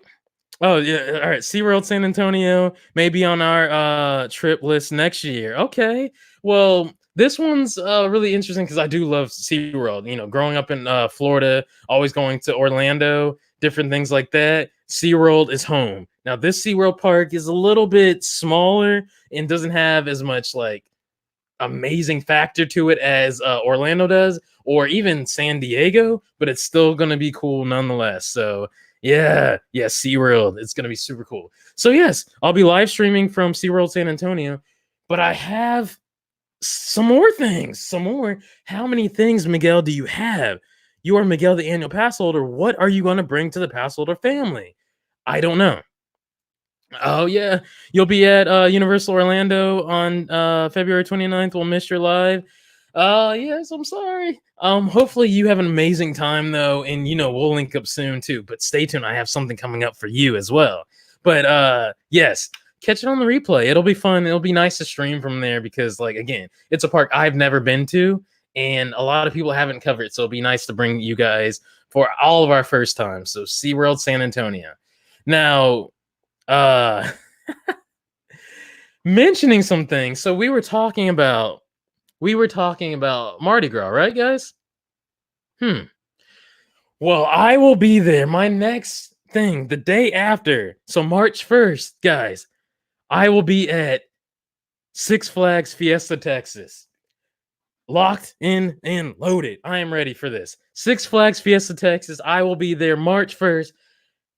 Oh yeah, all right. SeaWorld San Antonio maybe on our trip list next year. Okay. Well, this one's really interesting because I do love SeaWorld. You know, growing up in Florida, always going to Orlando, different things like that. SeaWorld is home. Now, this SeaWorld park is a little bit smaller and doesn't have as much like amazing factor to it as Orlando does, or even San Diego, but it's still gonna be cool nonetheless. So yeah, SeaWorld, it's gonna be super cool. So yes, I'll be live streaming from SeaWorld San Antonio, but I have some more things. Some more. How many things, Miguel, do you have? You are Miguel, the annual pass holder. What are you gonna bring to the pass holder family? I don't know. Oh yeah, you'll be at Universal Orlando on February 29th. We'll miss your live. Yes, I'm sorry. Hopefully you have an amazing time though, and you know we'll link up soon too. But stay tuned. I have something coming up for you as well. But yes, catch it on the replay. It'll be fun. It'll be nice to stream from there because like again, it's a park I've never been to, and a lot of people haven't covered. So it'll be nice to bring you guys for all of our first time. So SeaWorld San Antonio. Now uh mentioning some things. So we were talking about Mardi Gras, right, guys? Well, I will be there. My next thing, the day after, so March 1st, guys, I will be at Six Flags Fiesta, Texas. Locked in and loaded. I am ready for this. Six Flags Fiesta, Texas. I will be there March 1st.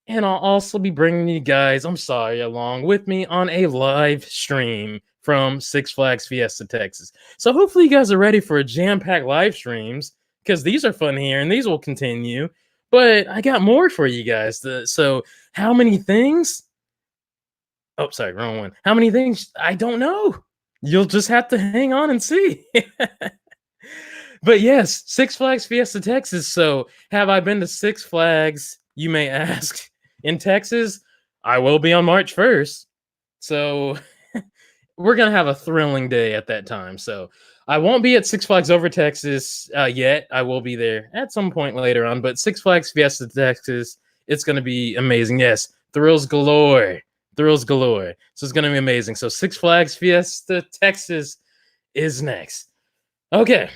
And I'll also be bringing you guys, I'm sorry, along with me on a live stream from Six Flags Fiesta, Texas. So hopefully you guys are ready for a jam-packed live streams because these are fun here and these will continue. But I got more for you guys. So how many things? Oh, sorry, wrong one. How many things? I don't know. You'll just have to hang on and see. But yes, Six Flags Fiesta, Texas. So have I been to Six Flags, you may ask? In Texas, I will be on March 1st. So we're going to have a thrilling day at that time. So I won't be at Six Flags Over Texas yet. I will be there at some point later on. But Six Flags Fiesta, Texas, it's going to be amazing. Yes, thrills galore. Thrills galore. So it's going to be amazing. So Six Flags Fiesta, Texas is next. Okay.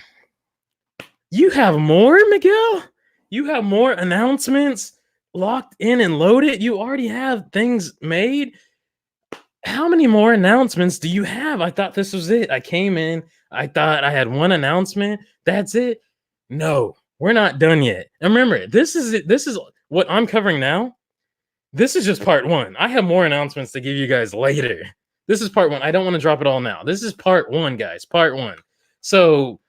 You have more, Miguel? You have more announcements locked in and loaded? You already have things made? How many more announcements do you have? I thought this was it. I came in, I thought I had one announcement. That's it. No, we're not done yet. And remember, this is it. This is what I'm covering now. This is just part one. I have more announcements to give you guys later. This is part one. I don't want to drop it all now. This is part one, guys. Part one. So,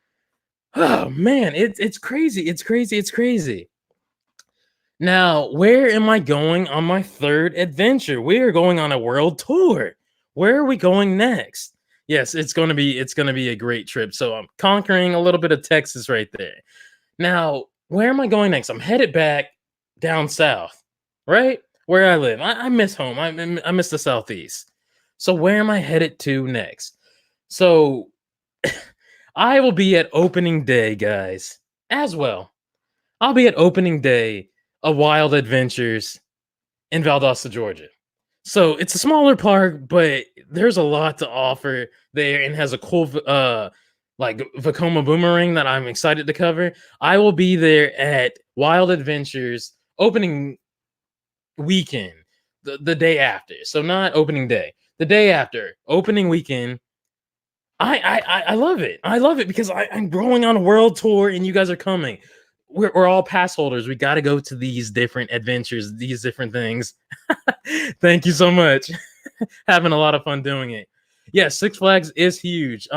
oh man, it's crazy. It's crazy. It's crazy. Now, where am I going on my third adventure? We are going on a world tour. Where are we going next? Yes, it's going to be a great trip. So I'm conquering a little bit of Texas right there. Now, where am I going next? I'm headed back down south, right? Where I live. I miss home. I miss the Southeast. So where am I headed to next? So I will be at opening day, guys, as well. I'll be at opening day of Wild Adventures in Valdosta, Georgia. So it's a smaller park, but there's a lot to offer there and has a cool like Vekoma boomerang that I'm excited to cover. I will be there at Wild Adventures opening weekend, the day after. So not opening day, the day after opening weekend. I love it. I love it because I'm going on a world tour and you guys are coming. We're all pass holders. We got to go to these different adventures, these different things. Thank you so much. Having a lot of fun doing it. Yeah, Six Flags is huge.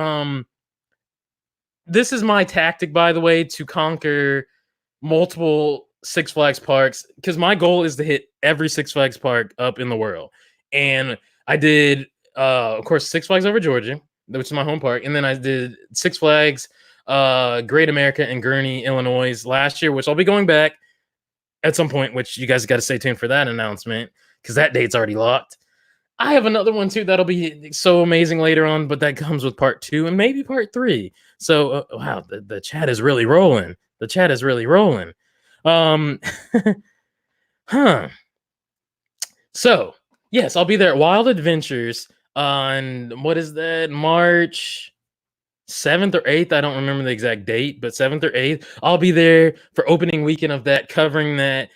This is my tactic, by the way, to conquer multiple Six Flags parks because my goal is to hit every Six Flags park up in the world. And I did, of course, Six Flags Over Georgia, which is my home park, and then I did Six Flags Great America in Gurnee, Illinois last year, which I'll be going back at some point, which you guys got to stay tuned for that announcement because that date's already locked. I have another one too that'll be so amazing later on, but that comes with part 2 and maybe part 3. So, wow, the chat is really rolling. The chat is really rolling. Um, huh. So, yes, I'll be there at Wild Adventures on what is that? March 7th or 8th. I don't remember the exact date, but 7th or 8th. I'll be there for opening weekend of that, covering that,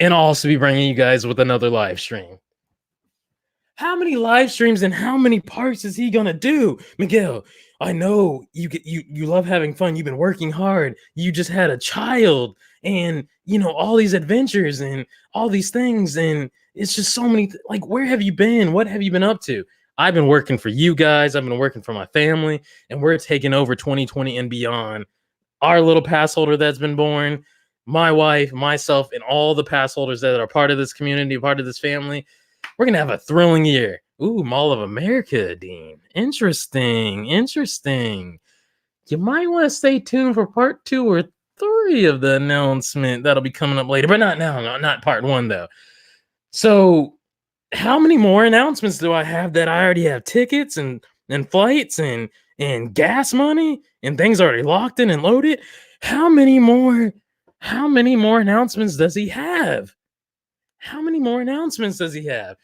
and I'll also be bringing you guys with another live stream. How many live streams and how many parts is he gonna do? Miguel, I know you love having fun. You've been working hard. You just had a child, and all these adventures and all these things, and it's just so many. Like, where have you been? What have you been up to? I've been working for you guys. I've been working for my family, and we're taking over 2020 and beyond. Our little pass holder that's been born, my wife, myself, and all the pass holders that are part of this community, part of this family. We're gonna have a thrilling year. Ooh, Mall of America, Dean. Interesting, interesting. You might want to stay tuned for part 2 or 3 of the announcement that'll be coming up later, but not now, not part 1 though. So, how many more announcements do I have that I already have tickets and flights and gas money and things already locked in and loaded? How many more? How many more announcements does he have? How many more announcements does he have?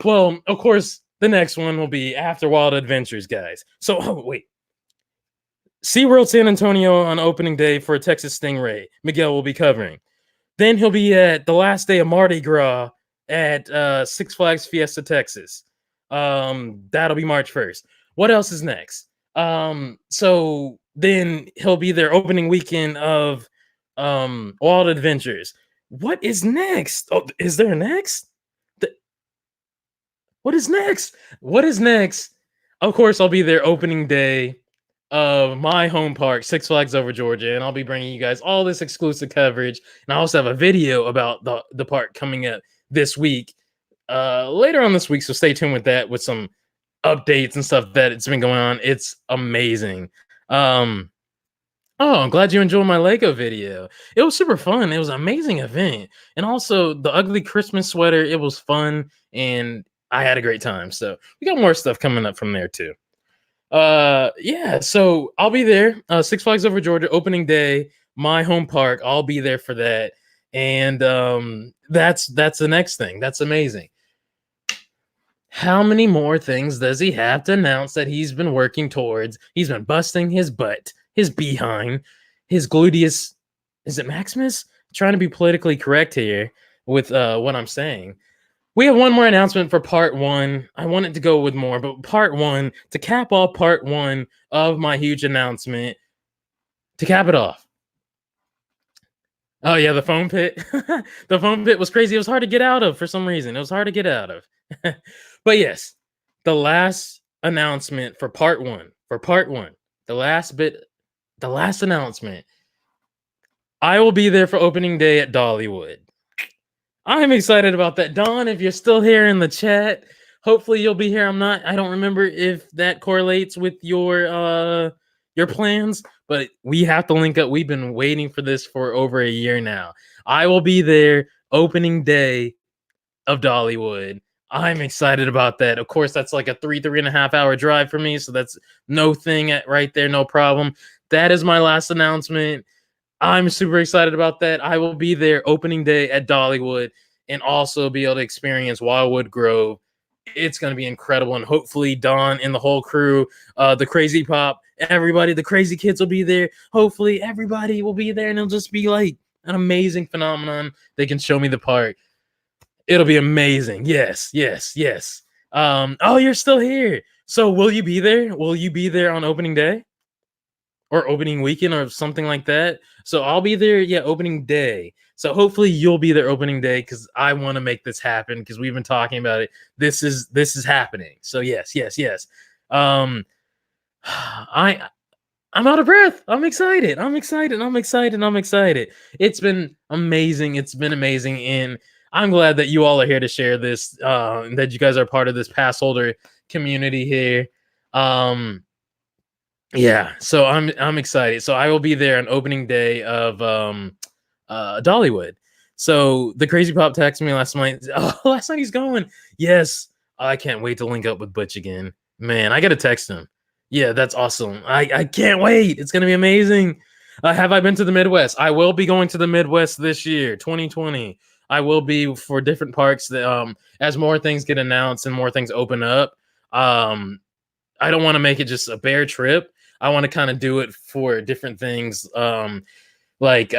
Well, of course, the next one will be after Wild Adventures, guys. So, wait. SeaWorld San Antonio on opening day for Texas Stingray. Miguel will be covering. Then he'll be at the last day of Mardi Gras at Six Flags Fiesta, Texas. That'll be March 1st. What else is next? So then he'll be there opening weekend of Wild Adventures. What is next? Oh, is there next? What is next? What is next? Of course, I'll be there opening day of my home park, Six Flags Over Georgia, and I'll be bringing you guys all this exclusive coverage. And I also have a video about the park coming up this week, later on this week. So stay tuned with that, with some updates and stuff that it's been going on. It's amazing. Oh, I'm glad you enjoyed my Lego video. It was super fun. It was an amazing event. And also the ugly Christmas sweater, it was fun and I had a great time. So we got more stuff coming up from there too. Yeah, so I'll be there. Six Flags Over Georgia opening day, my home park. I'll be there for that. And that's the next thing. That's amazing. How many more things does he have to announce that he's been working towards? He's been busting his butt, his behind, his gluteus. Is it Maximus? Trying to be politically correct here with what I'm saying. We have one more announcement for part 1. I wanted to go with more, but part 1, to cap off part 1 of my huge announcement, to cap it off. Oh yeah, the foam pit. The foam pit was crazy. It was hard to get out of for some reason. It was hard to get out of. But yes, the last announcement for part 1. For part 1, the last announcement. I will be there for opening day at Dollywood. I'm excited about that. Dawn, if you're still here in the chat, hopefully you'll be here. I don't remember if that correlates with your plans, but we have to link up. We've been waiting for this for over a year now. I will be there opening day of Dollywood. I'm excited about that. Of course, that's like a 3.5 hour drive for me. So that's no thing right there. No problem. That is my last announcement. I'm super excited about that. I will be there opening day at Dollywood and also be able to experience Wildwood Grove. It's going to be incredible. And hopefully Dawn and the whole crew, the Crazy Pop, everybody, the crazy kids will be there. Hopefully everybody will be there and it'll just be like an amazing phenomenon. They can show me the park. It'll be amazing. Yes, yes, yes. Oh, you're still here. So will you be there? Will you be there on opening day? Or opening weekend or something like that. So I'll be there, opening day. So hopefully you'll be there opening day because I want to make this happen because we've been talking about it. This is happening. So yes. I'm out of breath. I'm excited. It's been amazing. It's been amazing. And I'm glad that you all are here to share this, and that you guys are part of this pass holder community here. Yeah, so I'm excited. So I will be there on opening day of Dollywood. So the Crazy Pop texted me last night. Oh, last night he's going. Yes, I can't wait to link up with Butch again. Man, I gotta text him. Yeah, that's awesome. I can't wait. It's gonna be amazing. Have I been to the Midwest? I will be going to the Midwest this year, 2020. I will be for different parks that as more things get announced and more things open up. Um, I don't want to make it just a bare trip. I want to kind of do it for different things. Like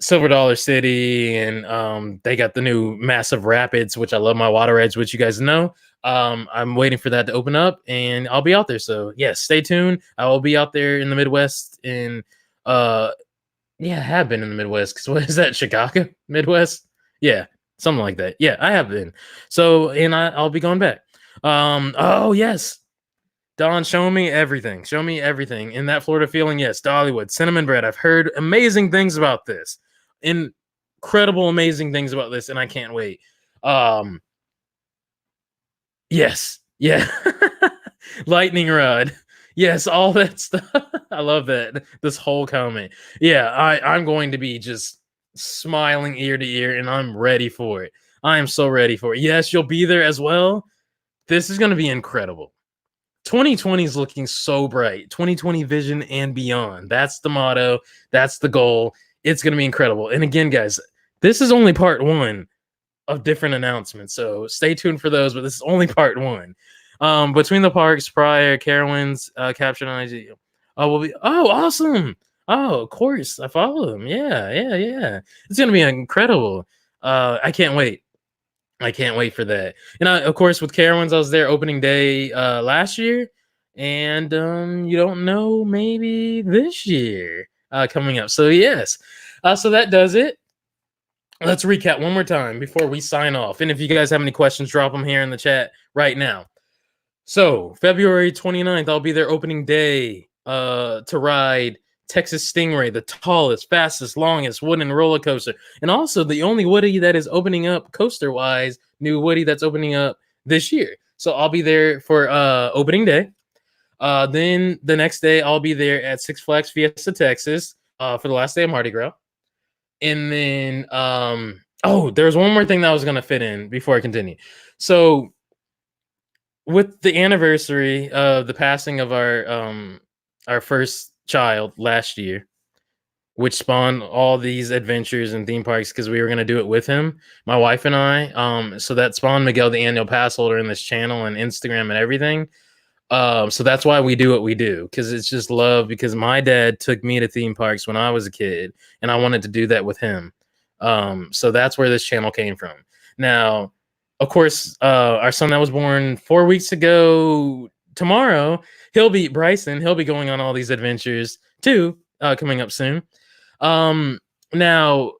Silver Dollar City, and they got the new massive rapids, which I love my water rides, which you guys know. I'm waiting for that to open up, and I'll be out there. So yes, stay tuned. I will be out there in the Midwest, and uh, yeah, I have been in the Midwest. Because what is that, Chicago, Midwest? Yeah, something like that. Yeah, I have been. So, and I'll be going back. Oh yes, Don, show me everything. Show me everything. In that Florida feeling, yes, Dollywood, cinnamon bread. I've heard amazing things about this. Incredible, amazing things about this, and I can't wait. Um, yes, yeah. Lightning rod. Yes, all that stuff. I love that. This whole comment. Yeah, I'm going to be just smiling ear to ear, and I'm ready for it. I am so ready for it. Yes, you'll be there as well. This is going to be incredible. 2020 is looking so bright. 2020 vision and beyond. That's the motto. That's the goal. It's going to be incredible. And again, guys, this is only part one of different announcements. So stay tuned for those, but this is only part one. Between the parks, prior Carowinds, captured on IG. Oh, will be. Oh, awesome. Oh, of course. I follow them. Yeah, yeah, yeah. It's going to be incredible. I can't wait. I can't wait for that. And of course, with Carowinds, I was there opening day last year, and you don't know, maybe this year coming up. So yes, so that does it. Let's recap one more time before we sign off. And if you guys have any questions, drop them here in the chat right now. So February 29th, I'll be there opening day to ride Texas Stingray, the tallest, fastest, longest wooden roller coaster. And also the only Woody that is opening up coaster-wise, new Woody that's opening up this year. So I'll be there for opening day. Then the next day, I'll be there at Six Flags Fiesta, Texas for the last day of Mardi Gras. And then, oh, there's one more thing that I was going to fit in before I continue. So with the anniversary of the passing of our first child last year, which spawned all these adventures and theme parks because we were going to do it with him, my wife and I. So that spawned Miguel, the annual pass holder, in this channel and Instagram and everything. So that's why we do what we do, because it's just love, because my dad took me to theme parks when I was a kid, and I wanted to do that with him. So that's where this channel came from. Now, of course, our son that was born 4 weeks ago, tomorrow, Bryson, he'll be going on all these adventures too, coming up soon. Now,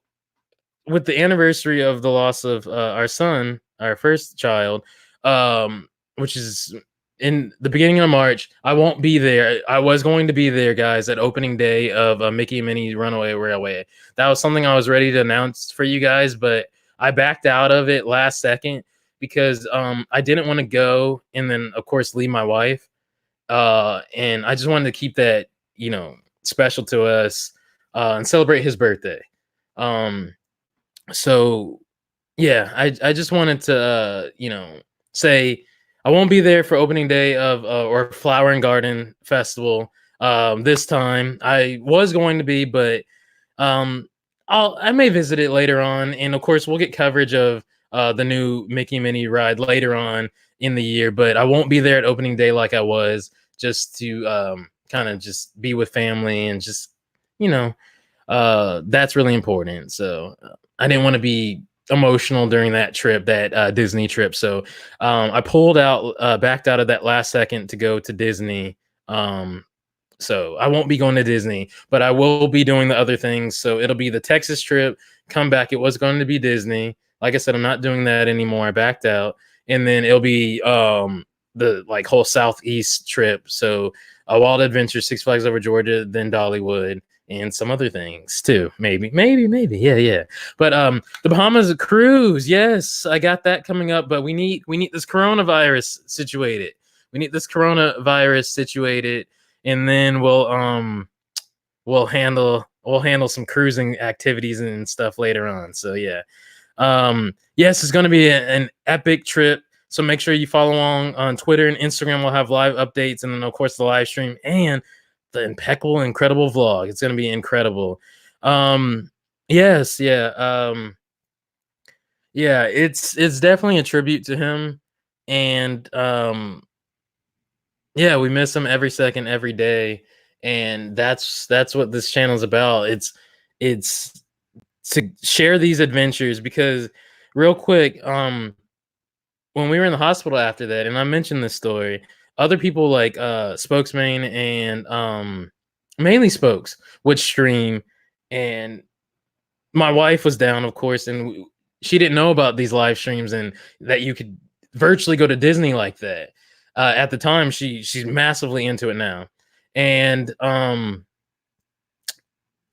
with the anniversary of the loss of our son, our first child, which is in the beginning of March, I won't be there. I was going to be there, guys, at opening day of Mickey and Minnie Runaway Railway. That was something I was ready to announce for you guys, but I backed out of it last second because I didn't want to go and then, of course, leave my wife. And I just wanted to keep that, special to us and celebrate his birthday. So yeah, I just wanted to, say I won't be there for opening day of or Flower and Garden Festival this time. I was going to be, but I may visit it later on, and of course we'll get coverage of the new Mickey Minnie ride later on in the year. But I won't be there at opening day like I was, just to kind of just be with family and just that's really important. So I didn't want to be emotional during that trip, that Disney trip. So I pulled out, backed out of that last second to go to Disney. So I won't be going to Disney, but I will be doing the other things. So it'll be the Texas trip, come back. It was going to be Disney. Like I said, I'm not doing that anymore. I backed out. And then it'll be the whole Southeast trip. So Wild Adventure, Six Flags Over Georgia, then Dollywood, and some other things too. Maybe. Yeah. But the Bahamas cruise, yes, I got that coming up. But we need this coronavirus situated. And then we'll handle some cruising activities and stuff later on. So yeah. Yes, it's gonna be an epic trip. So make sure you follow along on Twitter and Instagram. We'll have live updates, and then of course the live stream and the impeccable, incredible vlog. It's gonna be incredible. Um, yes, yeah, yeah. It's definitely a tribute to him, and yeah, we miss him every second, every day, and that's what this channel is about. It's to share these adventures because, real quick, when we were in the hospital after that, and I mentioned this story, other people like Spokesman and mainly Spokes would stream, and my wife was down, of course, and she didn't know about these live streams and that you could virtually go to Disney like that. At the time, she's massively into it now, and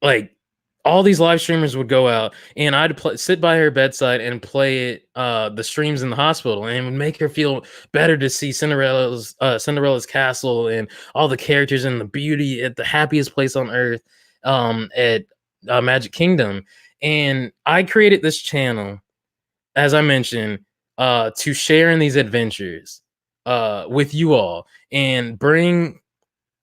like all these live streamers would go out, and sit by her bedside and play it, the streams in the hospital, and it would make her feel better to see Cinderella's castle and all the characters and the beauty at the happiest place on earth, at Magic Kingdom. And I created this channel, as I mentioned, to share in these adventures with you all and bring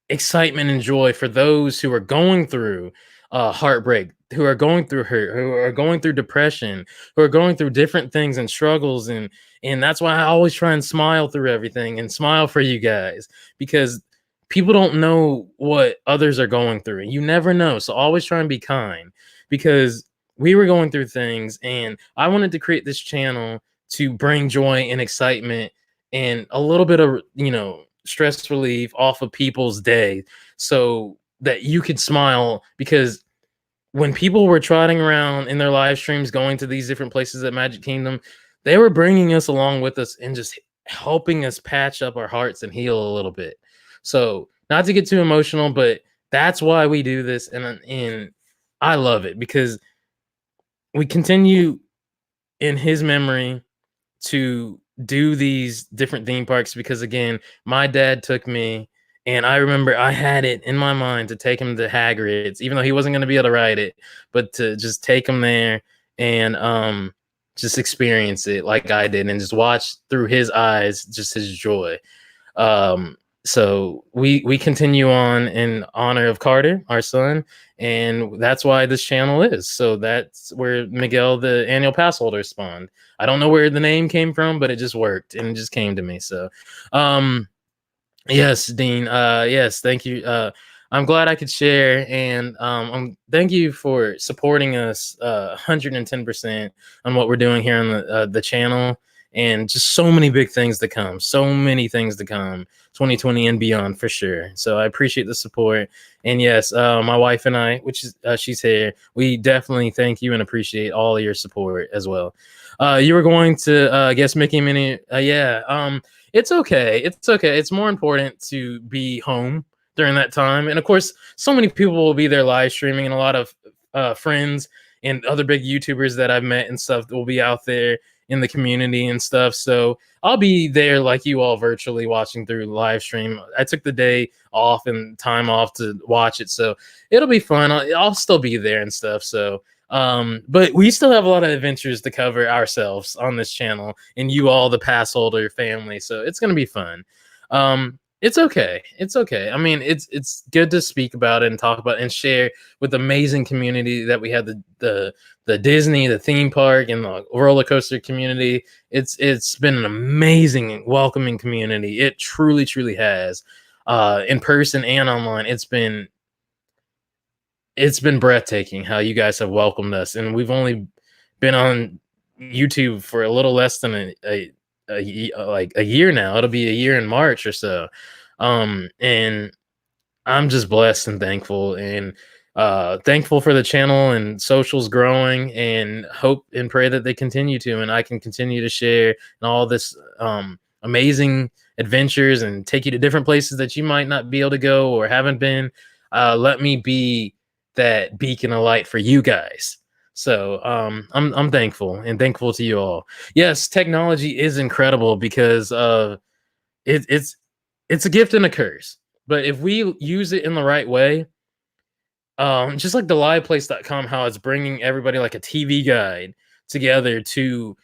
excitement and joy for those who are going through heartbreak, who are going through hurt, who are going through depression, who are going through different things and struggles. And that's why I always try and smile through everything and smile for you guys, because people don't know what others are going through. You never know. So always try and be kind, because we were going through things, and I wanted to create this channel to bring joy and excitement and a little bit of, stress relief off of people's day, so that you could smile. Because when people were trotting around in their live streams going to these different places at Magic Kingdom, they were bringing us along with us and just helping us patch up our hearts and heal a little bit. So, not to get too emotional, but that's why we do this, and I love it because we continue in his memory to do these different theme parks, because again, my dad took me, and I remember I had it in my mind to take him to Hagrid's, even though he wasn't going to be able to ride it, but to just take him there and just experience it like I did and just watch through his eyes just his joy. Um, so we continue on in honor of Carter, our son, and that's why this channel is. So that's where Miguel, the annual pass holder, spawned. I don't know where the name came from, but it just worked and it just came to me. So, yes, Dean. Yes, thank you. I'm glad I could share, and thank you for supporting us 110% on what we're doing here on the channel, and just so many big things to come, so many things to come, 2020 and beyond for sure. So I appreciate the support, and yes, my wife and I, which is she's here, we definitely thank you and appreciate all of your support as well. You were going to guess Mickey Minnie, yeah. It's okay. It's okay. It's more important to be home during that time. And of course, so many people will be there live streaming, and a lot of friends and other big YouTubers that I've met and stuff will be out there in the community and stuff. So I'll be there like you all, virtually watching through the live stream. I took the day off and time off to watch it, so it'll be fun. I'll still be there and stuff. So but we still have a lot of adventures to cover ourselves on this channel, and you all, the pass holder family. So it's gonna be fun. It's okay. It's okay. I mean, it's good to speak about it and talk about it and share with the amazing community that we have, the Disney, the theme park, and the roller coaster community. It's been an amazing, welcoming community. It truly, truly has. In person and online, it's been breathtaking how you guys have welcomed us, and we've only been on YouTube for a little less than like a year now. It'll be a year in March or so, and I'm just blessed and thankful, and thankful for the channel and socials growing, and hope and pray that they continue to, and I can continue to share and all this amazing adventures and take you to different places that you might not be able to go or haven't been. Let me be that beacon of light for you guys. So I'm thankful and thankful to you all. Yes, technology is incredible because it's a gift and a curse. But if we use it in the right way, just like the liveplace.com, how it's bringing everybody like a TV guide together to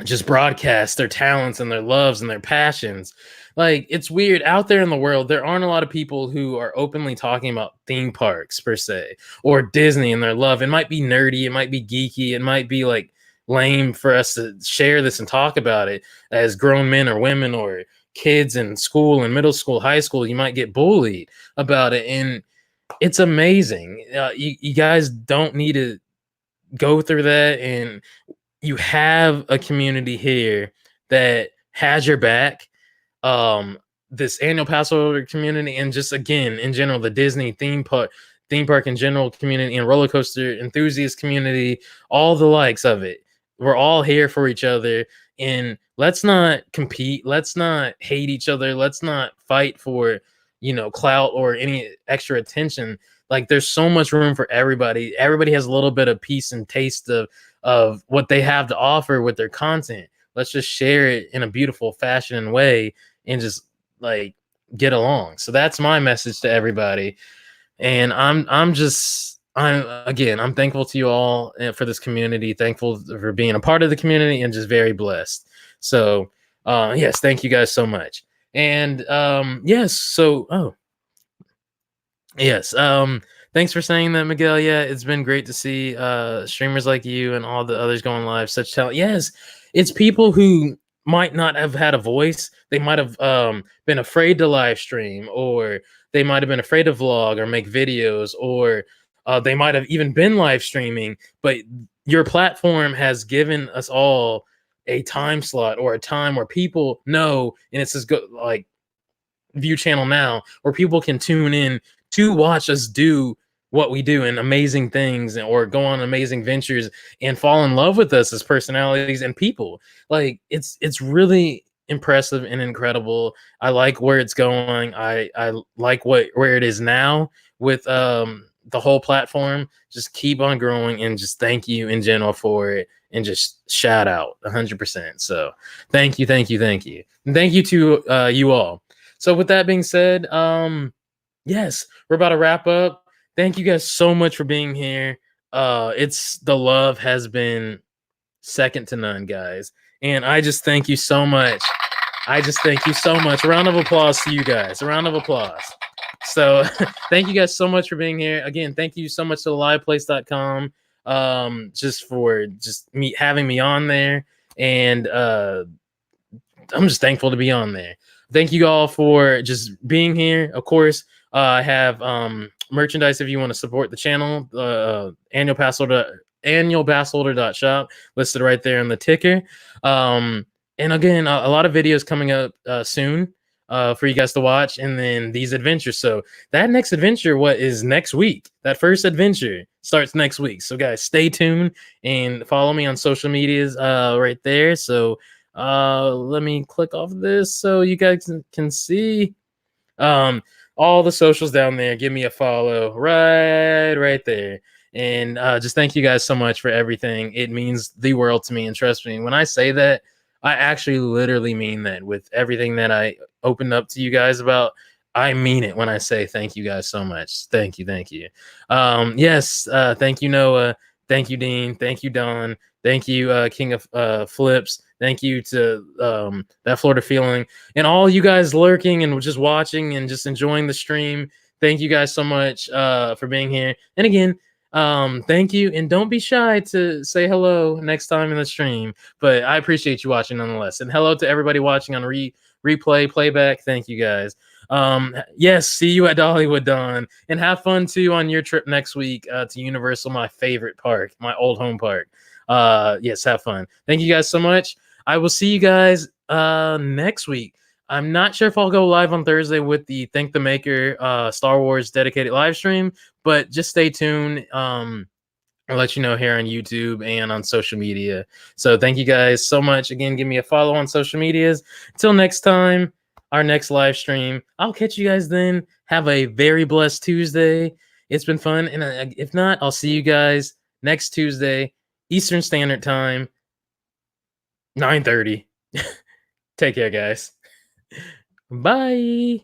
just broadcast their talents and their loves and their passions. Like, it's weird out there in the world, there aren't a lot of people who are openly talking about theme parks per se, or Disney and their love. It might be nerdy, it might be geeky, it might be like lame for us to share this and talk about it as grown men or women or kids in school and middle school, high school. You might get bullied about it, and it's amazing. You guys don't need to go through that, and you have a community here that has your back. um this annual pass holder community, and just again in general the Disney theme park in general community, and roller coaster enthusiast community, all the likes of it. We're all here for each other, and let's not compete, let's not hate each other, let's not fight for clout or any extra attention. Like, there's so much room for everybody. Everybody has a little bit of piece and taste of what they have to offer with their content. Let's just share it in a beautiful fashion and way, and just like get along. So that's my message to everybody. And I'm thankful to you all for this community, thankful for being a part of the community, and just very blessed. So yes, thank you guys so much. And yes, so yes. Thanks for saying that, Miguel. Yeah, it's been great to see streamers like you and all the others going live. Such talent. Yes, it's people who might not have had a voice. They might have been afraid to live stream, or they might have been afraid to vlog or make videos, or they might have even been live streaming. But your platform has given us all a time slot or a time where people know, and it's just like View channel now, where people can tune in to watch us do what we do and amazing things, or go on amazing ventures and fall in love with us as personalities and people. Like, it's really impressive and incredible. I like where it's going. I like where it is now with the whole platform. Just keep on growing, and just thank you in general for it, and just shout out 100%. So thank you, thank you, thank you, and thank you to you all. So with that being said, yes, we're about to wrap up. Thank you guys so much for being here. It's the love has been second to none, guys. And I just thank you so much. I just thank you so much. A round of applause to you guys. A round of applause. So thank you guys so much for being here. Again, thank you so much to liveplace.com just for just having me on there. And I'm just thankful to be on there. Thank you all for just being here. Of course, I have merchandise if you want to support the channel. Annualpassholder.shop listed right there in the ticker. And again, a lot of videos coming up soon for you guys to watch, and then these adventures. So that next adventure, what is next week? That first adventure starts next week. So guys, stay tuned and follow me on social medias right there. So let me click off this so you guys can see all the socials down there. Give me a follow right there. And just thank you guys so much for everything. It means the world to me, and trust me when I say that, I actually literally mean that. With everything that I opened up to you guys about, I mean it when I say thank you guys so much. Thank you, thank you. Yes, thank you, Noah. Thank you, Dean. Thank you, Don. Thank you, King of Flips. Thank you to That Florida Feeling, and all you guys lurking and just watching and just enjoying the stream. Thank you guys so much for being here. And again, thank you, and don't be shy to say hello next time in the stream. But I appreciate you watching nonetheless. And hello to everybody watching on replay, playback. Thank you guys. Yes, see you at Dollywood, Don, and have fun too on your trip next week to Universal, my favorite park, my old home park. Yes, have fun. Thank you guys so much. I will see you guys next week. I'm not sure if I'll go live on Thursday with the Thank the Maker Star Wars dedicated live stream, but just stay tuned. I'll let you know here on YouTube and on social media. So thank you guys so much. Again, give me a follow on social medias. Until next time, our next live stream. I'll catch you guys then. Have a very blessed Tuesday. It's been fun. And if not, I'll see you guys next Tuesday, Eastern Standard Time, 9:30. Take care, guys. Bye.